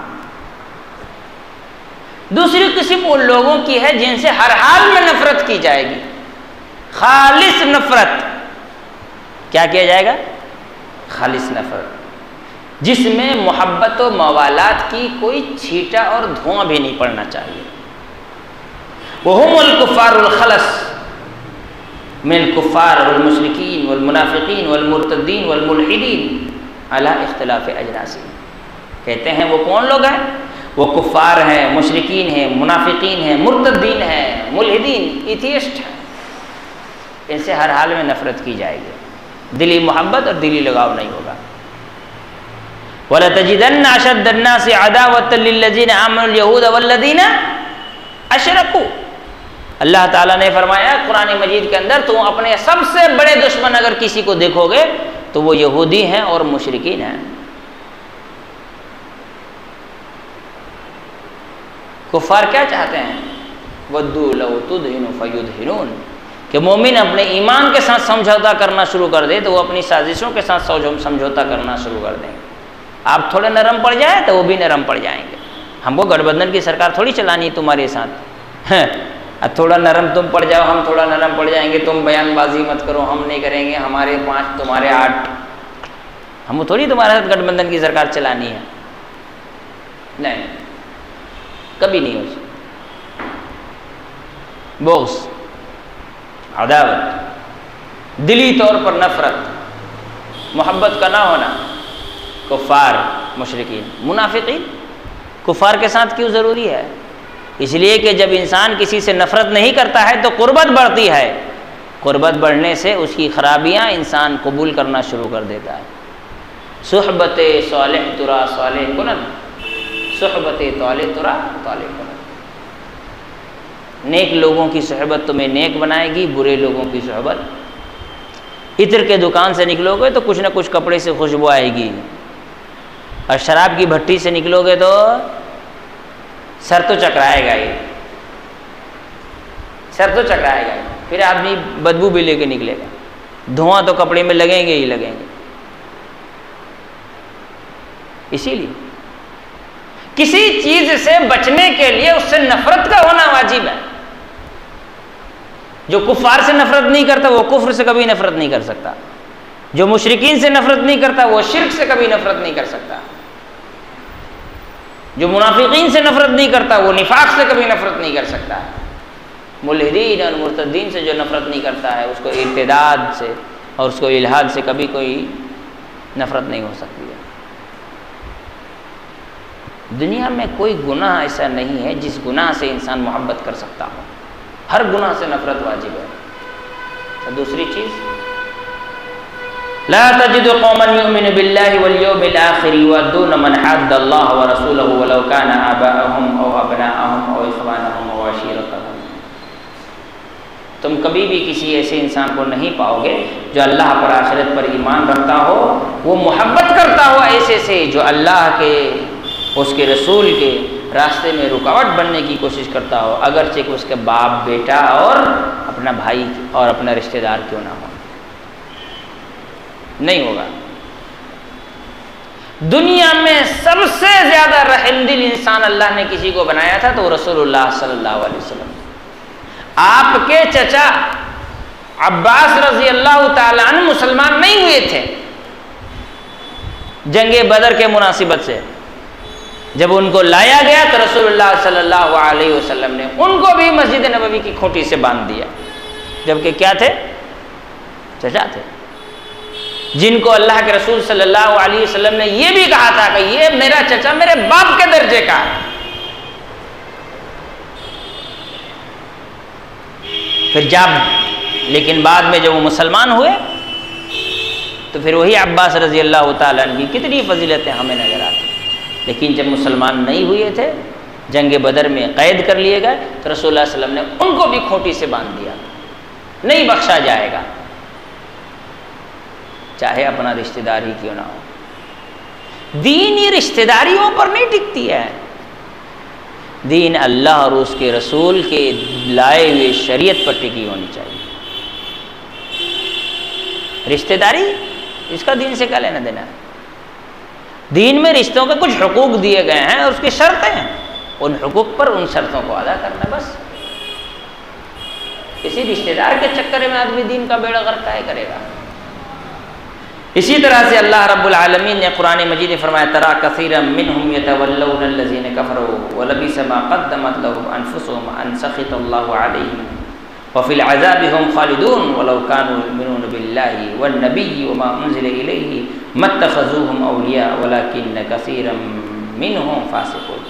دوسری قسم ان لوگوں کی ہے جن سے ہر حال میں نفرت کی جائے گی، خالص نفرت۔ کیا کیا جائے گا؟ خالص نفرت، جس میں محبت و موالات کی کوئی چھیٹا اور دھواں بھی نہیں پڑنا چاہیے۔ وهم الکفار الخلص من الکفار والمشرکین والمنافقین والمرتدین والملحدین علی اختلاف اجناسهم۔ کہتے ہیں وہ کون لوگ ہیں؟ وہ کفار ہیں، مشرکین ہیں، منافقین ہیں، مرتدین ہیں، ملحدین، ایتھیسٹ ہیں۔ ان سے ہر حال میں نفرت کی جائے گی، دلی محبت اور دلی لگاؤ نہیں ہوگا۔ وَلَتَجِدَنَّ أَشَدَّ النَّاسِ عَدَاوَةً لِلَّذِينَ آمَنُوا الْيَهُودَ وَالَّذِينَ أَشْرَكُوا۔ اللہ تعالیٰ نے فرمایا قرآن مجید کے اندر، تم اپنے سب سے بڑے دشمن اگر کسی کو دیکھو گے تو وہ یہودی ہیں اور مشرکین ہیں۔ کفار کیا چاہتے ہیں؟ وَدُّوا لَوْ تُدْهِنُ فَيُدْهِنُونَ، کہ مومن اپنے ایمان کے ساتھ سمجھوتا کرنا شروع کر دے تو وہ اپنی سازشوں کے ساتھ سمجھوتا کرنا شروع کر دیں گے۔ آپ تھوڑے نرم پڑ جائیں تو وہ بھی نرم پڑ جائیں گے۔ ہم کو گٹھ بندھن کی سرکار تھوڑی چلانی ہے تمہارے ساتھ، تھوڑا نرم تم پڑ جاؤ، ہم تھوڑا نرم پڑ جائیں گے، تم بیان بازی مت کرو، ہم نہیں کریں گے، ہمارے 5 تمہارے 8۔ ہم کو تھوڑی تمہارے ساتھ گٹھ بندھن کی سرکار چلانی ہے، نہیں، کبھی نہیں ہو سکتا۔ بغض، عداوت، دلی طور پر نفرت، محبت کا نہ ہونا، کفار، مشرکین، منافقین۔ کفار کے ساتھ کیوں ضروری ہے؟ اس لیے کہ جب انسان کسی سے نفرت نہیں کرتا ہے تو قربت بڑھتی ہے، قربت بڑھنے سے اس کی خرابیاں انسان قبول کرنا شروع کر دیتا ہے۔ صحبت صالح ترا صالح کنن، صحبت طالح ترا طالح کنن۔ نیک لوگوں کی صحبت تمہیں نیک بنائے گی، برے لوگوں کی صحبت، عطر کے دکان سے نکلو گے تو کچھ نہ کچھ کپڑے سے خوشبو آئے گی، اور شراب کی بھٹی سے نکلو گے تو سر تو چکرائے گا ہی، سر تو چکرائے گا ہی، پھر آدمی بدبو بھی لے کے نکلے گا، دھواں تو کپڑے میں لگیں گے ہی لگیں گے۔ اسی لیے کسی چیز سے بچنے کے لیے اس سے نفرت کا ہونا واجب ہے۔ جو کفار سے نفرت نہیں کرتا وہ کفر سے کبھی نفرت نہیں کر سکتا، جو مشرکین سے نفرت نہیں کرتا وہ شرک سے کبھی نفرت نہیں کر سکتا، جو منافقین سے نفرت نہیں کرتا وہ نفاق سے کبھی نفرت نہیں کر سکتا، ملحدین اور مرتدین سے جو نفرت نہیں کرتا ہے اس کو ارتداد سے اور اس کو الحاد سے کبھی کوئی نفرت نہیں ہو سکتی ہے۔ دنیا میں کوئی گناہ ایسا نہیں ہے جس گناہ سے انسان محبت کر سکتا ہو، ہر گناہ سے نفرت واجب ہے۔ تو دوسری چیز لا تجد قوما يؤمن بالله واليوم الآخر يؤدون من حاد الله ورسوله ولو كان آباءهم أو أبناءهم أو إخوانهم أو عشيرتهم. تم کبھی بھی کسی ایسے انسان کو نہیں پاؤ گے جو اللہ پر آخرت پر ایمان رکھتا ہو، وہ محبت کرتا ہو ایسے سے جو اللہ کے اس کے رسول کے راستے میں رکاوٹ بننے کی کوشش کرتا ہو، اگرچہ کہ اس کے باپ، بیٹا اور اپنا بھائی اور اپنا رشتہ دار کیوں نہ ہو. نہیں ہوگا. دنیا میں سب سے زیادہ رحم دل انسان اللہ نے کسی کو بنایا تھا تو رسول اللہ صلی اللہ علیہ وسلم. آپ کے چچا عباس رضی اللہ تعالی عنہ مسلمان نہیں ہوئے تھے جنگ بدر کے مناسبت سے. جب ان کو لایا گیا تو رسول اللہ صلی اللہ علیہ وسلم نے ان کو بھی مسجد نبوی کی کھوٹی سے باندھ دیا، جبکہ کیا تھے؟ چچا تھے، جن کو اللہ کے رسول صلی اللہ علیہ وسلم نے یہ بھی کہا تھا کہ یہ میرا چچا میرے باپ کے درجے کا ہے. پھر لیکن بعد میں جب وہ مسلمان ہوئے تو پھر وہی عباس رضی اللہ تعالیٰ عنہ کی کتنی فضیلتیں ہمیں نظر آتی. لیکن جب مسلمان نہیں ہوئے تھے، جنگ بدر میں قید کر لیے گئے تو رسول اللہ صلی اللہ علیہ وسلم نے ان کو بھی کھوٹی سے باندھ دیا، نہیں بخشا جائے گا چاہے اپنا رشتہ دار ہی کیوں نہ ہو. دین یہ رشتہ داریوں پر نہیں ٹکتی ہے. دین اللہ اور اس کے رسول کے لائے ہوئے شریعت پر ٹکی ہونی چاہیے. رشتہ داری اس کا دین سے کیا لینا دینا ہے؟ دین میں رشتوں کے کچھ حقوق دیے گئے ہیں اور اس کی شرطیں ہیں، ان حقوق پر ان شرطوں کو ادا کرنا بس. کسی رشتہ دار کے چکر میں آدمی دین کا بیڑا غرق کیا کرے گا؟ اسی طرح سے اللہ رب العالمین نے قرآن مجید میں فرمایا ترى كثيرا منهم يتولون الذين كفروا ولبئس ما قدمت لهم انفسهم ان سخط الله عليهم وفي العذاب هم خالدون ولو كانوا يؤمنون بالله والنبي وما انزل اليه ما اتخذوهم اولياء ولكن كثيرا منهم فاسقون.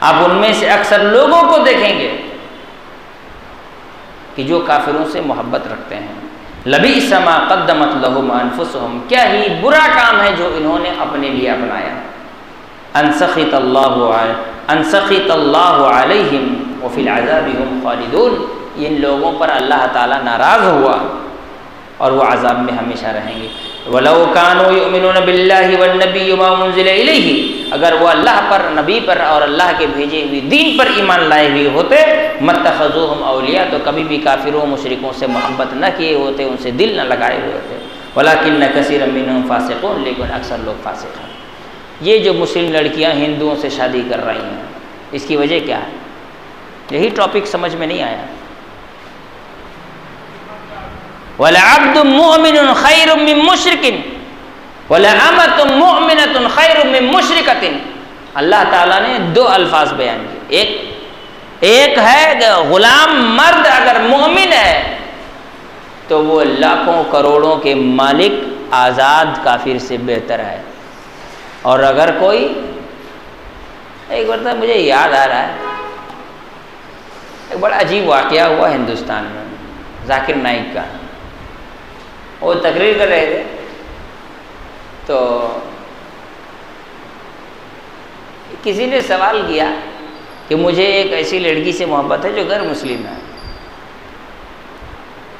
آپ ان میں سے اکثر لوگوں کو دیکھیں گے کہ جو کافروں سے محبت رکھتے ہیں. لبئس ما قدمت لهم انفسهم، کیا ہی برا کام ہے جو انہوں نے اپنے لیے اپنایا. ان سخط اللہ علیہم وفی العذاب هم خالدون، ان لوگوں پر اللہ تعالیٰ ناراض ہوا اور وہ عذاب میں ہمیشہ رہیں گے. ولو كانوا يؤمنون بالله والنبي وما انزل الیہ، اگر وہ اللہ پر، نبی پر اور اللہ کے بھیجے ہوئے دین پر ایمان لائے ہوئے ہوتے متخذوہم اولیاء، تو کبھی بھی کافروں مشرکوں سے محبت نہ کیے ہوتے، ان سے دل نہ لگائے ہوئے ہوتے. ولکن کثیرا منہم فاسقون، لیکن اکثر لوگ فاسق ہیں. یہ جو مسلم لڑکیاں ہندوؤں سے شادی کر رہی ہیں، اس کی وجہ کیا ہے؟ یہی ٹاپک سمجھ میں نہیں آیا. وَلَعَبْدٌ مُؤْمِنٌ خَيْرٌ مِّن مُشْرِكٍ وَلَأَمَةٌ مُؤْمِنَةٌ خَيْرٌ مِّن مُشْرِكَةٍ. اللہ تعالیٰ نے دو الفاظ بیان کیے. ایک ہے کہ غلام مرد اگر مومن ہے تو وہ لاکھوں کروڑوں کے مالک آزاد کافر سے بہتر ہے. اور اگر کوئی، ایک مرتبہ مجھے یاد آ رہا ہے ایک بڑا عجیب واقعہ ہوا ہندوستان میں، ذاکر نائک کا. وہ تقریر کر رہے تھے تو کسی نے سوال کیا کہ مجھے ایک ایسی لڑکی سے محبت ہے جو غیر مسلم ہے.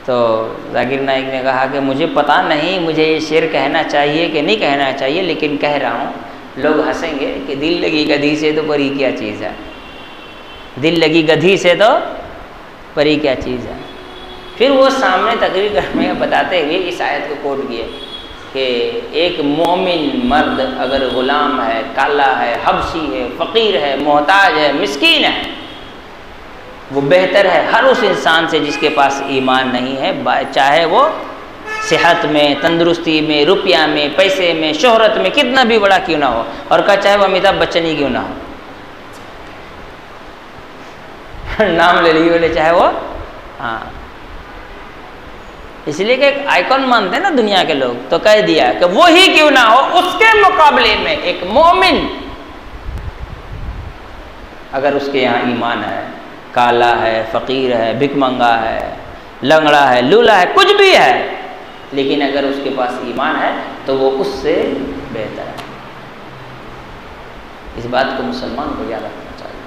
تو ذاکر نائک نے کہا کہ مجھے پتہ نہیں مجھے یہ شعر کہنا چاہیے کہ نہیں کہنا چاہیے، لیکن کہہ رہا ہوں. لوگ ہنسیں گے کہ دل لگی گدھی سے تو پری کیا چیز ہے. دل لگی گدھی سے تو پری کیا چیز ہے. پھر وہ سامنے تقریر کرنے بتاتے ہوئے اس آیت کو کوٹ کیے کہ ایک مومن مرد اگر غلام ہے، کالا ہے، حبشی ہے، فقیر ہے، محتاج ہے، مسکین ہے، وہ بہتر ہے ہر اس انسان سے جس کے پاس ایمان نہیں ہے، چاہے وہ صحت میں، تندرستی میں، روپیہ میں، پیسے میں، شہرت میں کتنا بھی بڑا کیوں نہ ہو، اور کہا چاہے وہ امیتابھ بچن ہی کیوں نہ ہو. نام لے لیے بولے چاہے وہ، ہاں اس لیے کہ ایک آئیکن مانتے ہیں نا دنیا کے لوگ، تو کہہ دیا کہ وہی کیوں نہ ہو، اس کے مقابلے میں ایک مومن اگر اس کے یہاں ایمان ہے، کالا ہے، فقیر ہے، بھک منگا ہے، لنگڑا ہے، لولا ہے، کچھ بھی ہے، لیکن اگر اس کے پاس ایمان ہے تو وہ اس سے بہتر ہے۔ اس بات کو مسلمان کو یاد رکھنا چاہیے۔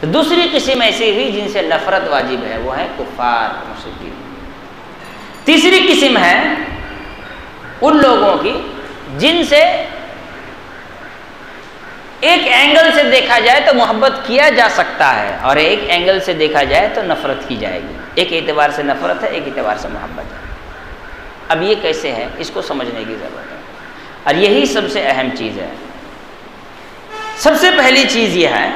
تو دوسری قسم ایسی ہوئی جن سے نفرت واجب ہے، وہ ہے کفار مشرکین۔ تیسری قسم ہے ان لوگوں کی جن سے ایک اینگل سے دیکھا جائے تو محبت کیا جا سکتا ہے اور ایک اینگل سے دیکھا جائے تو نفرت کی جائے گی۔ ایک اعتبار سے نفرت ہے، ایک اعتبار سے محبت ہے۔ اب یہ کیسے ہے، اس کو سمجھنے کی ضرورت ہے، اور یہی سب سے اہم چیز ہے۔ سب سے پہلی چیز یہ ہے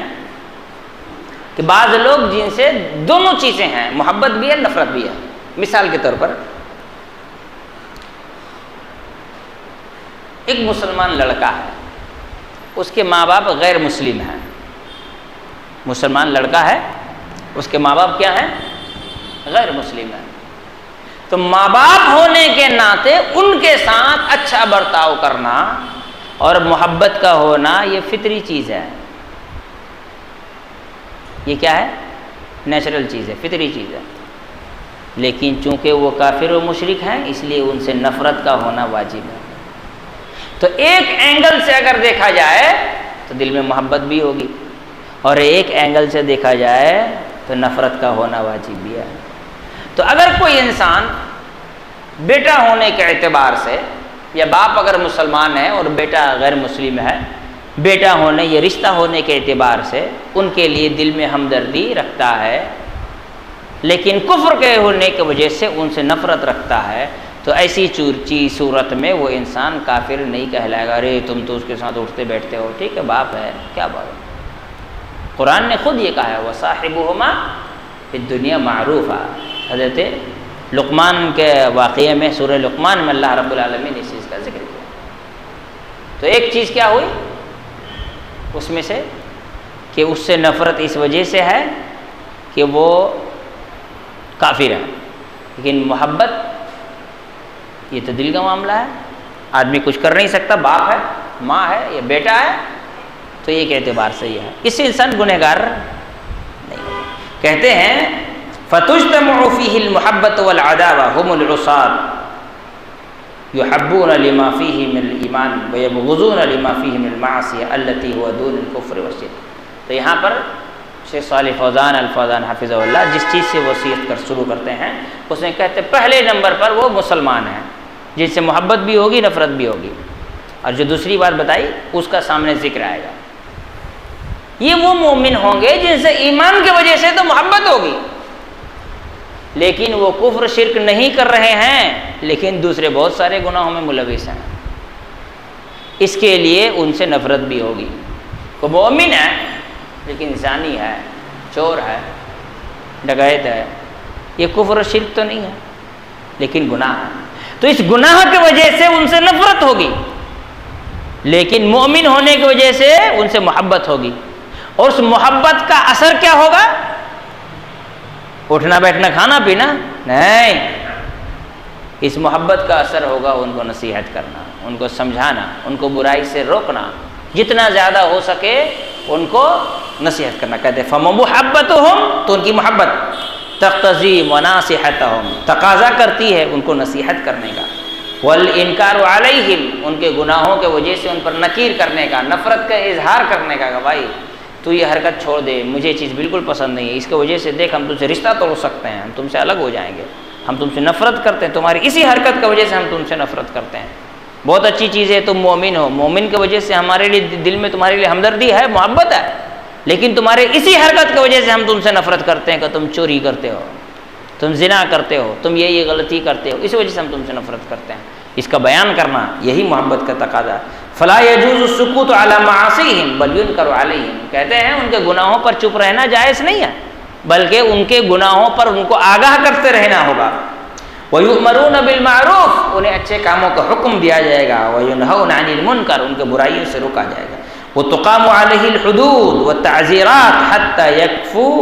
کہ بعض لوگ جن سے دونوں چیزیں ہیں، محبت بھی ہے نفرت بھی ہے۔ مثال کے طور پر ایک مسلمان لڑکا ہے، اس کے ماں باپ غیر مسلم ہیں۔ مسلمان لڑکا ہے، اس کے ماں باپ کیا ہیں؟ غیر مسلم ہیں۔ تو ماں باپ ہونے کے ناطے ان کے ساتھ اچھا برتاؤ کرنا اور محبت کا ہونا یہ فطری چیز ہے۔ یہ کیا ہے؟ نیچرل چیز ہے، فطری چیز ہے۔ لیکن چونکہ وہ کافر و مشرک ہیں اس لیے ان سے نفرت کا ہونا واجب ہے۔ تو ایک اینگل سے اگر دیکھا جائے تو دل میں محبت بھی ہوگی، اور ایک اینگل سے دیکھا جائے تو نفرت کا ہونا واجب بھی ہے۔ تو اگر کوئی انسان بیٹا ہونے کے اعتبار سے، یا باپ اگر مسلمان ہے اور بیٹا غیر مسلم ہے، بیٹا ہونے یا رشتہ ہونے کے اعتبار سے ان کے لیے دل میں ہمدردی رکھتا ہے، لیکن کفر کے ہونے کی وجہ سے ان سے نفرت رکھتا ہے، تو ایسی صورت میں وہ انسان کافر نہیں کہلائے گا۔ ارے تم تو اس کے ساتھ اٹھتے بیٹھتے ہو، ٹھیک ہے باپ ہے، کیا بات ہے۔ قرآن نے خود یہ کہا ہے وَصَاحِبُهُمَا فِي الدُّنْيَا مَعْرُوفًا۔ حضرت لقمان کے واقعے میں سورہ لقمان میں اللہ رب العالمین نے اس چیز کا ذکر کیا۔ تو ایک چیز کیا ہوئی اس میں سے کہ اس سے نفرت اس وجہ سے ہے کہ وہ کافر ہے، لیکن محبت یہ تو دل کا معاملہ ہے، آدمی کچھ کر نہیں سکتا، باپ ہے، ماں ہے یا بیٹا ہے، تو ایک اعتبار سے یہ ہے، اس سے انسان گنہگار نہیں ہوگا۔ کہتے ہیں فَتُجْتَمُعُ فِيهِ الْمُحَبَّةُ وَالْعَدَاوَةُ هُمُ الْعُصَاةُ يُحَبُّونَ لِمَا فِيهِ مِنَ الْإِيمَانِ وَيَبْغُضُونَ لِمَا فِيهِ مِنَ الْمَعَاصِيَةِ الَّتِي هُوَ دُونُ الْكُفْرِ وَالشِّرْكِ۔ تو یہاں پر شیخ صالح فوزان الفوزان حفظہ اللہ جس چیز سے وصیت کر شروع کرتے ہیں اس میں کہتے ہیں پہلے نمبر پر وہ مسلمان ہیں جن سے محبت بھی ہوگی نفرت بھی ہوگی، اور جو دوسری بات بتائی اس کا سامنے ذکر آئے گا۔ یہ وہ مومن ہوں گے جن سے ایمان کی وجہ سے تو محبت ہوگی، لیکن وہ کفر شرک نہیں کر رہے ہیں، لیکن دوسرے بہت سارے گناہوں میں ملوث ہیں، اس کے لیے ان سے نفرت بھی ہوگی۔ وہ مومن ہے لیکن زانی ہے، چور ہے، ڈکیت ہے، یہ کفر و شرک تو نہیں ہے لیکن گناہ ہے، تو اس گناہ کی وجہ سے ان سے نفرت ہوگی، لیکن مومن ہونے کی وجہ سے ان سے محبت ہوگی، اور اس محبت کا اثر کیا ہوگا؟ اٹھنا بیٹھنا کھانا پینا نہیں، اس محبت کا اثر ہوگا ان کو نصیحت کرنا، ان کو سمجھانا، ان کو برائی سے روکنا، جتنا زیادہ ہو سکے ان کو نصیحت کرنا۔ کہتے ہیں فَمُحَبَّتُهُمْ، تو ان کی محبت تقتضی مناصحتہم، تقاضا کرتی ہے ان کو نصیحت کرنے کا، وَالْإِنْكَارُ عَلَيْهِمْ، ان کے گناہوں کے وجہ سے ان پر نکیر کرنے کا، نفرت کا اظہار کرنے کا کہ بھائی تو یہ حرکت چھوڑ دے، مجھے چیز بالکل پسند نہیں ہے، اس کی وجہ سے دیکھ ہم تم سے رشتہ توڑ سکتے ہیں، ہم تم سے الگ ہو جائیں گے، ہم تم سے نفرت کرتے ہیں، تمہاری اسی حرکت کی وجہ سے ہم تم سے نفرت کرتے ہیں، بہت اچھی چیز ہے تم مومن ہو، مومن کی وجہ سے ہمارے لیے دل میں تمہارے لیے ہمدردی ہے، محبت ہے، لیکن تمہارے اسی حرکت کی وجہ سے ہم تم سے نفرت کرتے ہیں کہ تم چوری کرتے ہو، تم زنا کرتے ہو، تم یہ غلطی کرتے ہو، اس وجہ سے ہم تم سے نفرت کرتے ہیں، اس کا بیان کرنا یہی محبت کا تقاضا ہے۔ فلا يجوز السکوت علی معاصیہم بل ینکر علیہم، کہتے ہیں ان کے گناہوں پر چپ رہنا جائز نہیں ہے، بلکہ ان کے گناہوں پر ان کو آگاہ کرتے رہنا ہوگا۔ وَيُؤْمَرُونَ بِالْمَعْرُوفِ، انہیں اچھے کاموں کا حکم دیا جائے گا، وَيُنْهَوْنَ عَنِ الْمُنْكَرِ، ان کے برائیوں سے روکا جائے گا، وَتُقَامُ عَلَيْهِ الْحُدُودُ وَالتَّعْزِيرَاتُ حَتَّى يَكْفُوا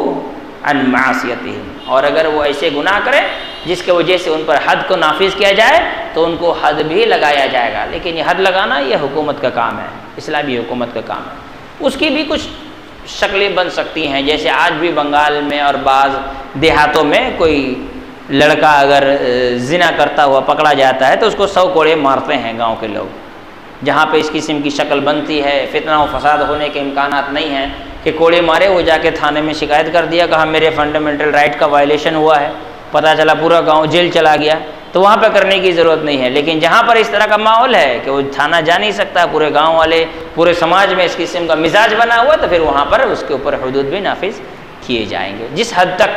عَنْ مَعَصِيَتِهِمْ، اور اگر وہ ایسے گناہ کرے جس کی وجہ سے ان پر حد کو نافذ کیا جائے تو ان کو حد بھی لگایا جائے گا، لیکن یہ حد لگانا یہ حکومت کا کام ہے، اسلامی حکومت کا کام ہے، اس کی بھی کچھ شکلیں بن سکتی ہیں، جیسے آج بھی بنگال میں اور بعض دیہاتوں میں کوئی لڑکا اگر زنا کرتا ہوا پکڑا جاتا ہے تو اس کو 100 کوڑے مارتے ہیں گاؤں کے لوگ. جہاں پہ اس قسم کی شکل بنتی ہے، فتنہ و فساد ہونے کے امکانات نہیں ہیں کہ کوڑے مارے، وہ جا کے تھانے میں شکایت کر دیا، کہا میرے فنڈامنٹل رائٹ کا وائلیشن ہوا ہے، پتہ چلا پورا گاؤں جیل چلا گیا، تو وہاں پہ کرنے کی ضرورت نہیں ہے. لیکن جہاں پر اس طرح کا ماحول ہے کہ وہ تھانہ جا نہیں سکتا، پورے گاؤں والے، پورے سماج میں اس قسم کا مزاج بنا ہوا، تو پھر وہاں پر اس کے اوپر حدود بھی نافذ کیے جائیں گے. جس حد تک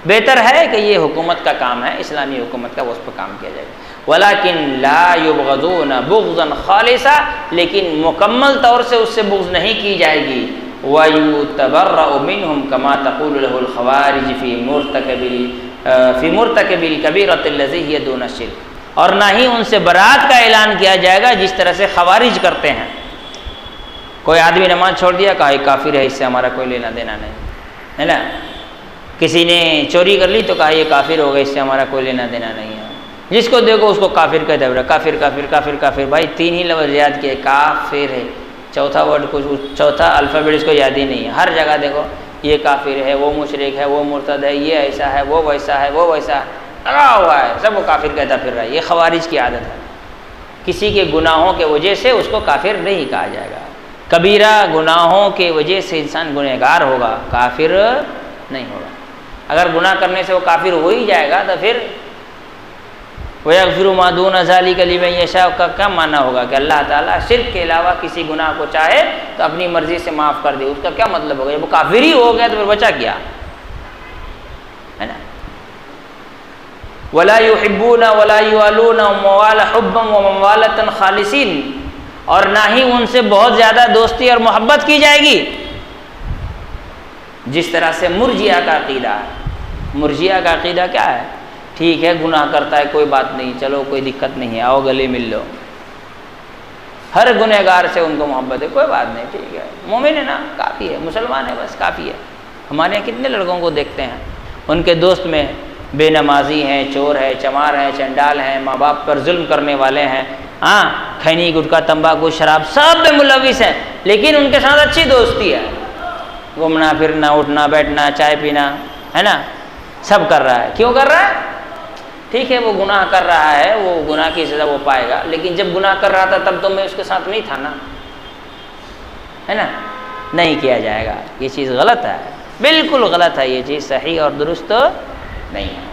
بہتر ہے کہ یہ حکومت کا کام ہے، اسلامی حکومت کا، وہ اس پہ کام کیا جائے. وَلَكِنْ لَا يُبْغَضُونَ بُغْضًا خَالِصًا، لیکن مکمل طور سے اس سے بغض نہیں کی جائے گی. وَيُتَبَرَّأُ مِنْهُمْ كَمَا تَقُولُ لَهُ الْخَوَارِجُ فِي مُرْتَكِبِ الْكَبِيرَةِ الَّذِي هِيَ دُونَ الشِّرْكِ، اور نہ ہی ان سے برات کا اعلان کیا جائے گا جس طرح سے خوارج کرتے ہیں. کوئی آدمی نماز چھوڑ دیا، کہا یہ کافر ہے، اس سے ہمارا کوئی لینا دینا نہیں ہے نا. کسی نے چوری کر لی تو کہا یہ کافر ہوگا، اس سے ہمارا کوئی لینا دینا نہیں ہے. جس کو دیکھو اس کو کافر کہتے ہیں، کافر کافر کافر کافر. بھائی 3 ہی لفظ یاد کیے، کافر ہے، چوتھا ورڈ کچھ، چوتھا الفابیٹ اس کو یاد ہی نہیں ہے. ہر جگہ دیکھو یہ کافر ہے، وہ مشرک ہے، وہ مرتد ہے، یہ ایسا ہے، وہ ویسا ہے، وہ ویسا ہے، لگا ہوا ہے، سب وہ کافر کہتا پھر رہا ہے. یہ خوارج کی عادت ہے. کسی کے گناہوں کے وجہ سے اس کو کافر نہیں کہا جائے گا. کبیرہ گناہوں کے وجہ سے انسان گنہگار ہوگا، کافر نہیں ہوگا. اگر گناہ کرنے سے وہ کافر ہو ہی جائے گا تو پھر وَيَغْفِرُ مَا دُونَ ذَلِكَ لِمَن يَشَاءُ کا کیا معنی ہوگا کہ اللہ تعالیٰ شرک کے علاوہ کسی گناہ کو چاہے تو اپنی مرضی سے معاف کر دے. اس کا کیا مطلب ہوگا؟ جب وہ کافر ہی ہو گیا تو پھر بچا کیا ہے نا. وَلَا يُحِبُّونَ وَلَا يُوَالُونَ وَمَوَالَ حُبًّا وَمَوَالَةً خَالِصِينَ، اور نہ ہی ان سے بہت زیادہ دوستی اور محبت کی جائے گی جس طرح سے مرجیہ کا عقیدہ ہے. مرجیہ کا عقیدہ کیا ہے؟ ٹھیک ہے گناہ کرتا ہے کوئی بات نہیں، چلو کوئی دقت نہیں ہے، آؤ گلے مل لو. ہر گنہگار سے ان کو محبت ہے، کوئی بات نہیں، ٹھیک ہے مومن ہے نا، کافی ہے، مسلمان ہے، بس کافی ہے. ہمارے یہاں کتنے لڑکوں کو دیکھتے ہیں ان کے دوست میں بے نمازی ہیں، چور ہیں، چمار ہیں، چنڈال ہیں، ماں باپ پر ظلم کرنے والے ہیں، ہاں کھینی گٹکا تمباکو شراب سب میں ملوث ہیں، لیکن ان کے ساتھ اچھی دوستی ہے. گھومنا پھرنا، اٹھنا بیٹھنا، چائے پینا ہے نا، سب کر رہا ہے. کیوں کر رہا ہے؟ ٹھیک ہے وہ گناہ کر رہا ہے، وہ گناہ کی سزا وہ پائے گا، لیکن جب گناہ کر رہا تھا تب تو میں اس کے ساتھ نہیں تھا نا، ہے نا. نہیں کیا جائے گا، یہ چیز غلط ہے، بالکل غلط ہے، یہ چیز صحیح اور درست نہیں ہے.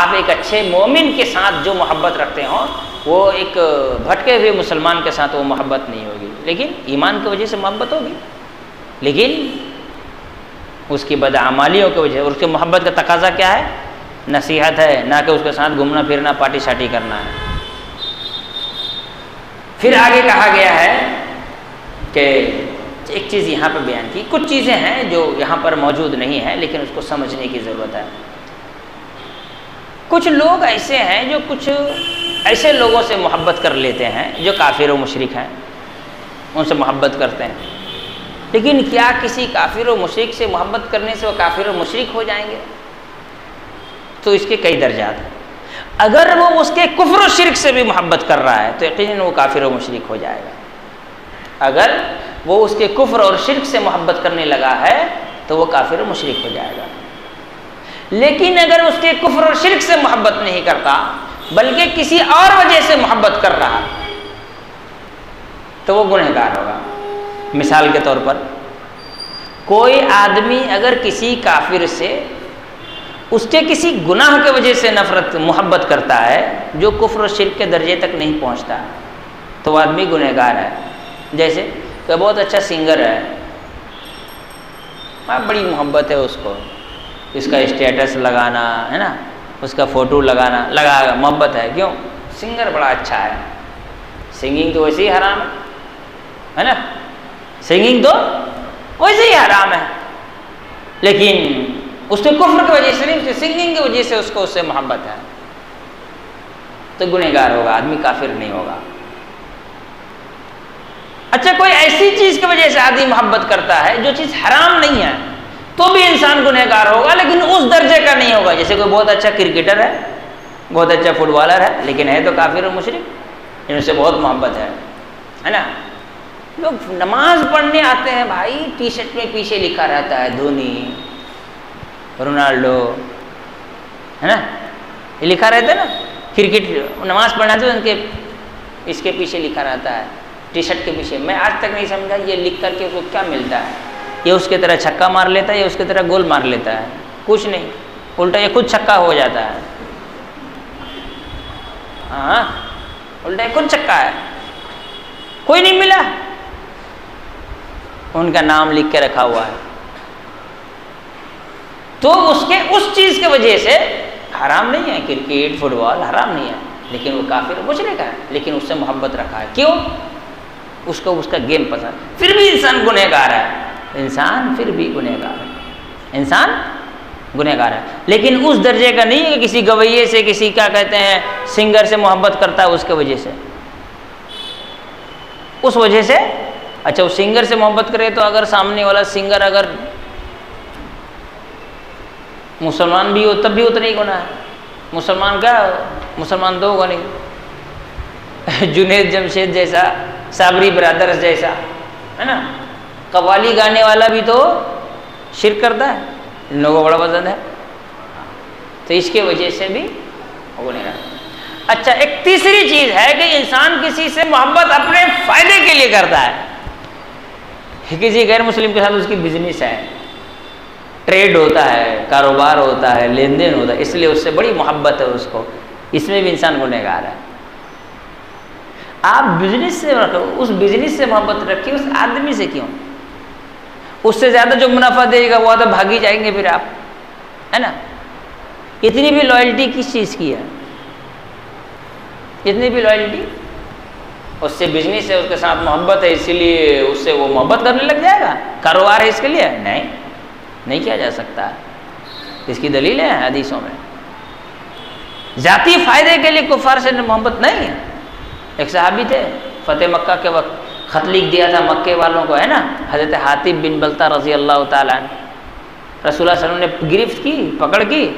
آپ ایک اچھے مومن کے ساتھ جو محبت رکھتے ہوں وہ ایک بھٹکے ہوئے مسلمان کے ساتھ وہ محبت نہیں ہوگی، لیکن ایمان کی وجہ سے محبت ہوگی، لیکن اس کی بدعمالیوں کی وجہ سے. اس کی محبت کا تقاضا کیا ہے؟ نصیحت ہے، نہ کہ اس کے ساتھ گھومنا پھرنا پارٹی شارٹی کرنا ہے. پھر آگے کہا گیا ہے کہ ایک چیز یہاں پر بیان کی، کچھ چیزیں ہیں جو یہاں پر موجود نہیں ہیں لیکن اس کو سمجھنے کی ضرورت ہے. کچھ لوگ ایسے ہیں جو کچھ ایسے لوگوں سے محبت کر لیتے ہیں جو کافر و مشرک ہیں، ان سے محبت کرتے ہیں. لیکن کیا کسی کافر و مشرک سے محبت کرنے سے وہ کافر و مشرک ہو جائیں گے؟ تو اس کے کئی درجات ہیں. اگر وہ اس کے کفر و شرک سے بھی محبت کر رہا ہے تو یقیناً وہ کافر و مشرک ہو جائے گا. اگر وہ اس کے کفر اور شرک سے محبت کرنے لگا ہے تو وہ کافر و مشرک ہو جائے گا. لیکن اگر اس کے کفر اور شرک سے محبت نہیں کرتا بلکہ کسی اور وجہ سے محبت کر رہا تو وہ گنہگار ہوگا. مثال کے طور پر کوئی آدمی اگر کسی کافر سے اس کے کسی گناہ کی وجہ سے نفرت محبت کرتا ہے جو کفر و شرک کے درجے تک نہیں پہنچتا تو وہ آدمی گنہگار ہے. جیسے کہ بہت اچھا سنگر ہے، بڑی محبت ہے اس کو، اس کا اسٹیٹس لگانا ہے نا، اس کا فوٹو لگانا، لگا محبت ہے. کیوں؟ سنگر بڑا اچھا ہے. سنگنگ تو ویسے ہی حرام ہے نا، سنگنگ تو ویسے ہی حرام ہے، لیکن اس کے کفر کی وجہ سے نہیں، اس کی سنگنگ کی وجہ سے اس کو اس سے محبت ہے تو گنہگار ہوگا، آدمی کافر نہیں ہوگا. اچھا کوئی ایسی چیز کی وجہ سے آدمی محبت کرتا ہے جو چیز حرام نہیں ہے تو بھی انسان گنہگار ہوگا، لیکن اس درجے کا نہیں ہوگا. جیسے کوئی بہت اچھا کرکٹر ہے، بہت اچھا فٹ بالر ہے، لیکن ہے تو کافر و مشرک، ان سے بہت محبت ہے نا. لوگ نماز پڑھنے آتے ہیں بھائی، ٹی شرٹ میں پیچھے لکھا رہتا ہے دھونی، رونالڈو، ہے نا، یہ لکھا رہتا ہے نا، کرکٹ نماز پڑھنا تو ان کے اس کے پیچھے لکھا رہتا ہے، ٹی شرٹ کے پیچھے. میں آج تک نہیں سمجھا یہ لکھ کر کے اس کو کیا ملتا ہے. یہ اس کی طرح چھکا مار لیتا ہے، یہ اس کی طرح گول مار لیتا ہے، کچھ نہیں، الٹا یہ خود چھکا ہو جاتا ہے. ہاں الٹا یہ خود چھکا ہے. کوئی نہیں ملا، ان کا نام لکھ کے رکھا ہوا ہے. تو اس چیز کی وجہ سے حرام نہیں ہے، کرکٹ فٹ بال حرام نہیں ہے، لیکن وہ کافر مشرک ہے، لیکن اس سے محبت رکھا ہے. کیوں؟ اس کو اس کا گیم پسند. پھر بھی انسان گنہگار ہے، انسان پھر بھی گنہگار ہے، انسان گنہگار ہے، لیکن اس درجے کا نہیں ہے کہ کسی گویے سے، کسی کیا کہتے ہیں سنگر سے محبت کرتا ہے اس کے وجہ سے، اس وجہ سے. اچھا وہ سنگر سے محبت کرے تو اگر سامنے والا سنگر اگر مسلمان بھی ہو تب بھی اتنا ہی گناہ ہے. مسلمان کیا، مسلمان دو گنے، جنید جمشید جیسا، صابری برادرز جیسا، ہے نا، قوالی گانے والا بھی تو شرک کرتا ہے، ان لوگوں کو بڑا پسند ہے، تو اس کے وجہ سے بھی گنہگار. اچھا ایک تیسری چیز ہے کہ انسان کسی سے محبت اپنے فائدے کے لیے کرتا ہے. کسی غیر مسلم کے ساتھ اس کی بزنس ہے، ٹریڈ ہوتا ہے، کاروبار ہوتا ہے، لین دین ہوتا ہے، اس لیے اس سے بڑی محبت ہے اس کو، اس میں بھی انسان گنہگار ہے. آپ بزنس سے اس بزنس سے محبت رکھیے، اس آدمی سے کیوں؟ اس سے زیادہ جو منافع دے گا وہ تو بھاگی جائیں گے پھر آپ، ہے نا. اتنی بھی لائلٹی کس چیز کی ہے؟ اتنی بھی لائلٹی اس سے بزنس ہے، اس کے ساتھ محبت ہے، اسی لیے اس سے وہ محبت کرنے لگ جائے گا. کاروبار ہے اس کے لیے، نہیں کیا جا سکتا. اس کی دلیل ہے حدیثوں میں. ذاتی فائدے کے لیے کفار سے محبت نہیں ہے. ایک صحابی تھے فتح مکہ کے وقت خط لکھ دیا تھا مکے والوں کو، ہے نا، حضرت حاتب بن بلتہ رضی اللہ تعالیٰ عنہ. رسول اللہ صلی اللہ علیہ وسلم نے گرفت کی، پکڑ کی،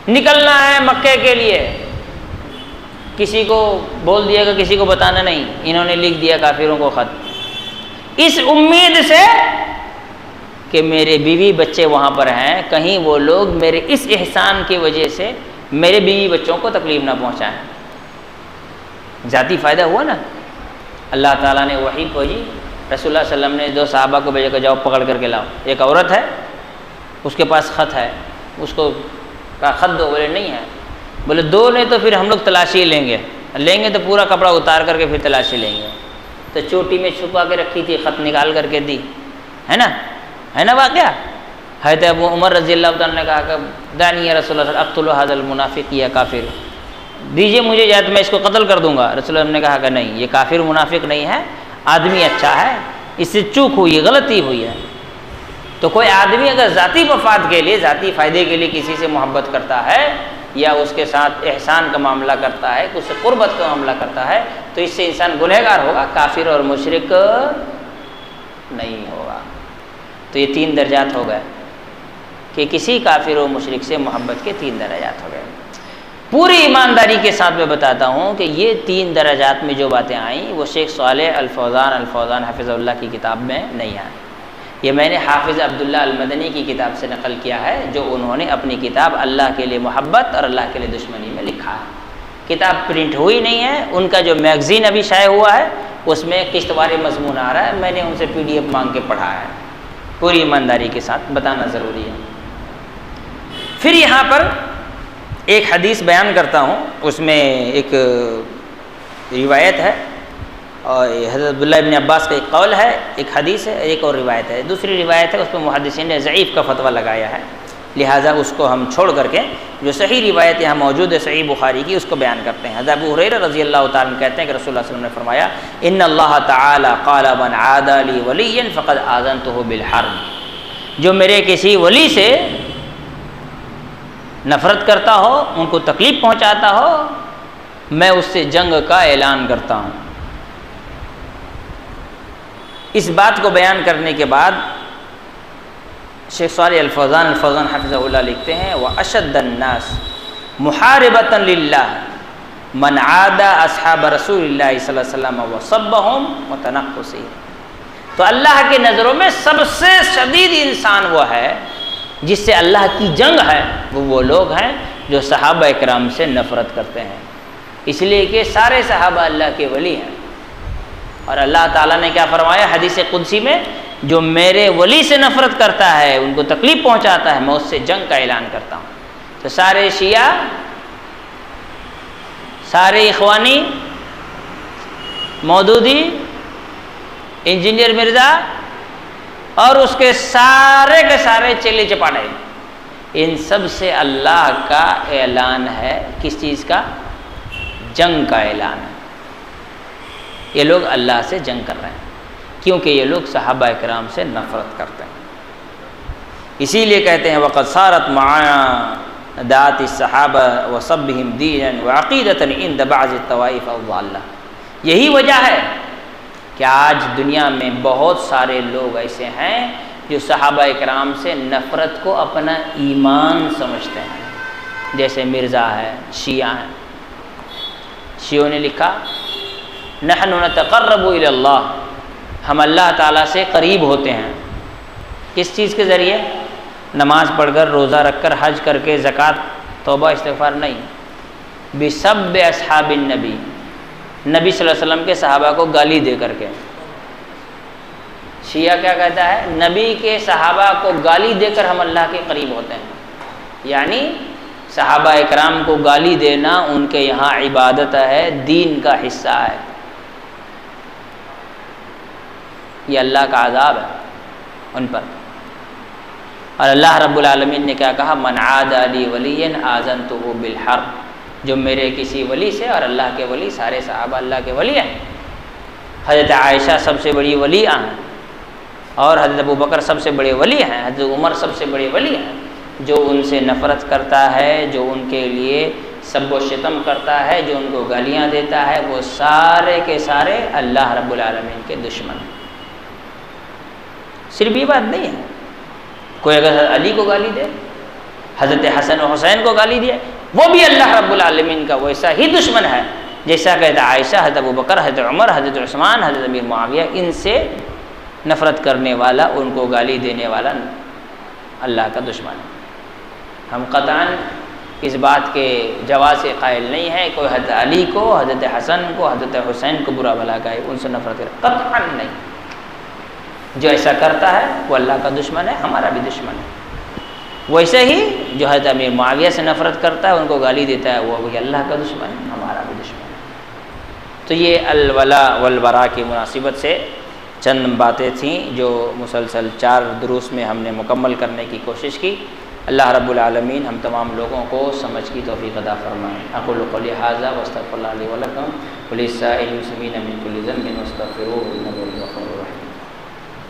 نکلنا ہے مکے کے لیے. کسی کو بول دیا گا، کسی کو بتانا نہیں. انہوں نے لکھ دیا کافروں کو خط، اس امید سے کہ میرے بیوی بچے وہاں پر ہیں، کہیں وہ لوگ میرے اس احسان کی وجہ سے میرے بیوی بچوں کو تکلیف نہ پہنچائیں. ذاتی فائدہ ہوا نا. اللہ تعالیٰ نے وحی بھیجی، رسول اللہ صلی اللہ علیہ وسلم نے دو صحابہ کو بھیجا کہ جاؤ پکڑ کر کے لاؤ. ایک عورت ہے، اس کے پاس خط ہے، اس کو کہا خط دو، بولے نہیں ہے. بولے دو نہیں تو پھر ہم لوگ تلاشی لیں گے تو پورا کپڑا اتار کر کے پھر تلاشی لیں گے. تو چوٹی میں چھپا کے رکھی تھی، خط نکال کر کے دی، ہے نا واقعہ. حضرت ابو عمر رضی اللہ تعالیٰ نے کہا کہ دانی یا رسول اللہ اقتلوا ھذا المنافق یا کافر، دیجیے مجھے یا تو میں اس کو قتل کر دوں گا. رسول اللہ نے کہا کہ نہیں، یہ کافر منافق نہیں ہے، آدمی اچھا ہے، اس سے چوک ہوئی، غلطی ہوئی ہے. تو کوئی آدمی اگر ذاتی مفاد کے لیے، ذاتی فائدے کے لیے کسی سے محبت کرتا ہے یا اس کے ساتھ احسان کا معاملہ کرتا ہے، اس سے قربت کا معاملہ کرتا ہے، تو اس سے انسان گنہگار ہوگا، کافر اور مشرک نہیں ہوگا. تو یہ 3 درجات ہو گئے کہ کسی کافر و مشرک سے محبت کے 3 درجات ہو گئے. پوری ایمانداری کے ساتھ میں بتاتا ہوں کہ یہ 3 درجات میں جو باتیں آئیں وہ شیخ صالح الفوزان حفظ اللہ کی کتاب میں نہیں آئیں. یہ میں نے حافظ عبداللہ المدنی کی کتاب سے نقل کیا ہے، جو انہوں نے اپنی کتاب اللہ کے لیے محبت اور اللہ کے لیے دشمنی میں لکھا ہے. کتاب پرنٹ ہوئی نہیں ہے، ان کا جو میگزین ابھی شائع ہوا ہے اس میں قسط وار مضمون آ رہا ہے. میں نے ان سے PDF مانگ کے پڑھا ہے. پوری ایمانداری کے ساتھ بتانا ضروری ہے. پھر یہاں پر ایک حدیث بیان کرتا ہوں، اس میں ایک روایت ہے، اور حضرت عبداللہ ابن عباس کا ایک قول ہے، ایک حدیث ہے، ایک اور روایت ہے. دوسری روایت ہے اس پہ محدثین نے ضعیف کا فتویٰ لگایا ہے، لہٰذا اس کو ہم چھوڑ کر کے جو صحیح روایت یہاں موجود ہے صحیح بخاری کی، اس کو بیان کرتے ہیں. حضرت ابو ہریرہ رضی اللہ تعالیٰ عنہ کہتے ہیں کہ رسول اللہ صلی اللہ علیہ وسلم نے فرمایا ان اللہ تعالی قال من عادى لي وليا فقد آذنته بالحرب. جو میرے کسی ولی سے نفرت کرتا ہو، ان کو تکلیف پہنچاتا ہو، میں اس سے جنگ کا اعلان کرتا ہوں. اس بات کو بیان کرنے کے بعد شیخ صالح الفوزان حفظہ اللہ لکھتے ہیں وَأَشَدَّ النَّاسِ مُحَارِبَةً لِلَّهِ مَنْ عَادَى أَصْحَابَ رَسُولِ اللَّهِ صلی اللہ علیہ وسلم وَصَبَّهُمْ وَتَنَقُّصِهِمْ. تو اللہ کی نظروں میں سب سے شدید انسان وہ ہے جس سے اللہ کی جنگ ہے وہ لوگ ہیں جو صحابہ اکرام سے نفرت کرتے ہیں، اس لیے کہ سارے صحابہ اللہ کے ولی ہیں۔ اور اللہ تعالیٰ نے کیا فرمایا حدیث قدسی میں، جو میرے ولی سے نفرت کرتا ہے، ان کو تکلیف پہنچاتا ہے، میں اس سے جنگ کا اعلان کرتا ہوں۔ تو سارے شیعہ، سارے اخوانی، مودودی، انجینئر مرزا اور اس کے سارے چیلے چپاڑے، ان سب سے اللہ کا اعلان ہے، کس چیز کا؟ جنگ کا اعلان ہے۔ یہ لوگ اللہ سے جنگ کر رہے ہیں کیونکہ یہ لوگ صحابہ اکرام سے نفرت کرتے ہیں۔ اسی لیے کہتے ہیں وَقَدْ صَارَتْ مُعَادَاةِ الصَّحَابَةِ وَصَبِّهِمْ دِينًا وَعَقِيدَةً عِنْدَ بَعْضِ الطَّوَائِفِ الضَّالَّةِ۔ یہی وجہ ہے کہ آج دنیا میں بہت سارے لوگ ایسے ہیں جو صحابہ اکرام سے نفرت کو اپنا ایمان سمجھتے ہیں، جیسے مرزا ہے، شیعہ ہیں۔ شیعوں نے لکھا نحن نتقرب الی اللہ، ہم اللہ تعالیٰ سے قریب ہوتے ہیں، کس چیز کے ذریعے؟ نماز پڑھ کر، روزہ رکھ کر، حج کر کے، زکوٰۃ، توبہ استغفار نہیں، بسب اصحاب النبی، نبی صلی اللہ علیہ وسلم کے صحابہ کو گالی دے کر کے۔ شیعہ کیا کہتا ہے؟ نبی کے صحابہ کو گالی دے کر ہم اللہ کے قریب ہوتے ہیں، یعنی صحابہ اکرام کو گالی دینا ان کے یہاں عبادت ہے، دین کا حصہ ہے۔ یہ اللہ کا عذاب ہے ان پر۔ اور اللہ رب العالمین نے کیا کہا؟ من عاد لی ولی آذنتہ بالحرب، جو میرے کسی ولی سے، اور اللہ کے ولی سارے صحابہ اللہ کے ولی ہیں۔ حضرت عائشہ سب سے بڑی ولیہ ہیں، اور حضرت ابوبکر سب سے بڑے ولی ہیں، حضرت عمر سب سے بڑے ولی ہیں۔ جو ان سے نفرت کرتا ہے، جو ان کے لیے سب و شتم کرتا ہے، جو ان کو گالیاں دیتا ہے، وہ سارے کے سارے اللہ رب العالمین کے دشمن ہیں۔ صرف یہ بات نہیں ہے، کوئی اگر حضرت علی کو گالی دے، حضرت حسن و حسین کو گالی دے، وہ بھی اللہ رب العالمین کا ویسا ہی دشمن ہے جیسا کہ حضرت عائشہ، حضرت ابوبکر، حضرت عمر، حضرت عثمان، حضرت امیر معاویہ، ان سے نفرت کرنے والا، ان کو گالی دینے والا اللہ کا دشمن ہے۔ ہم قطعاً اس بات کے جواز سے قائل نہیں ہے کوئی حضرت علی کو، حضرت حسن کو، حضرت حسین کو برا بھلا کہے، ان سے نفرت کرے، قطعاً نہیں۔ جو ایسا کرتا ہے وہ اللہ کا دشمن ہے، ہمارا بھی دشمن ہے۔ ویسے ہی جو حضرت امیر معاویہ سے نفرت کرتا ہے، ان کو گالی دیتا ہے، وہ بھی اللہ کا دشمن ہے، ہمارا بھی دشمن ہے۔ تو یہ الولا والبراء کی مناسبت سے چند باتیں تھیں جو مسلسل 4 دروس میں ہم نے مکمل کرنے کی کوشش کی۔ اللہ رب العالمین ہم تمام لوگوں کو سمجھ کی توفیق عطا فرمائے۔ اقول قولی ھذا واستغفر اللہ لی ولکم ولسائر المسلمین من کل ذنب واستغفروہ انہ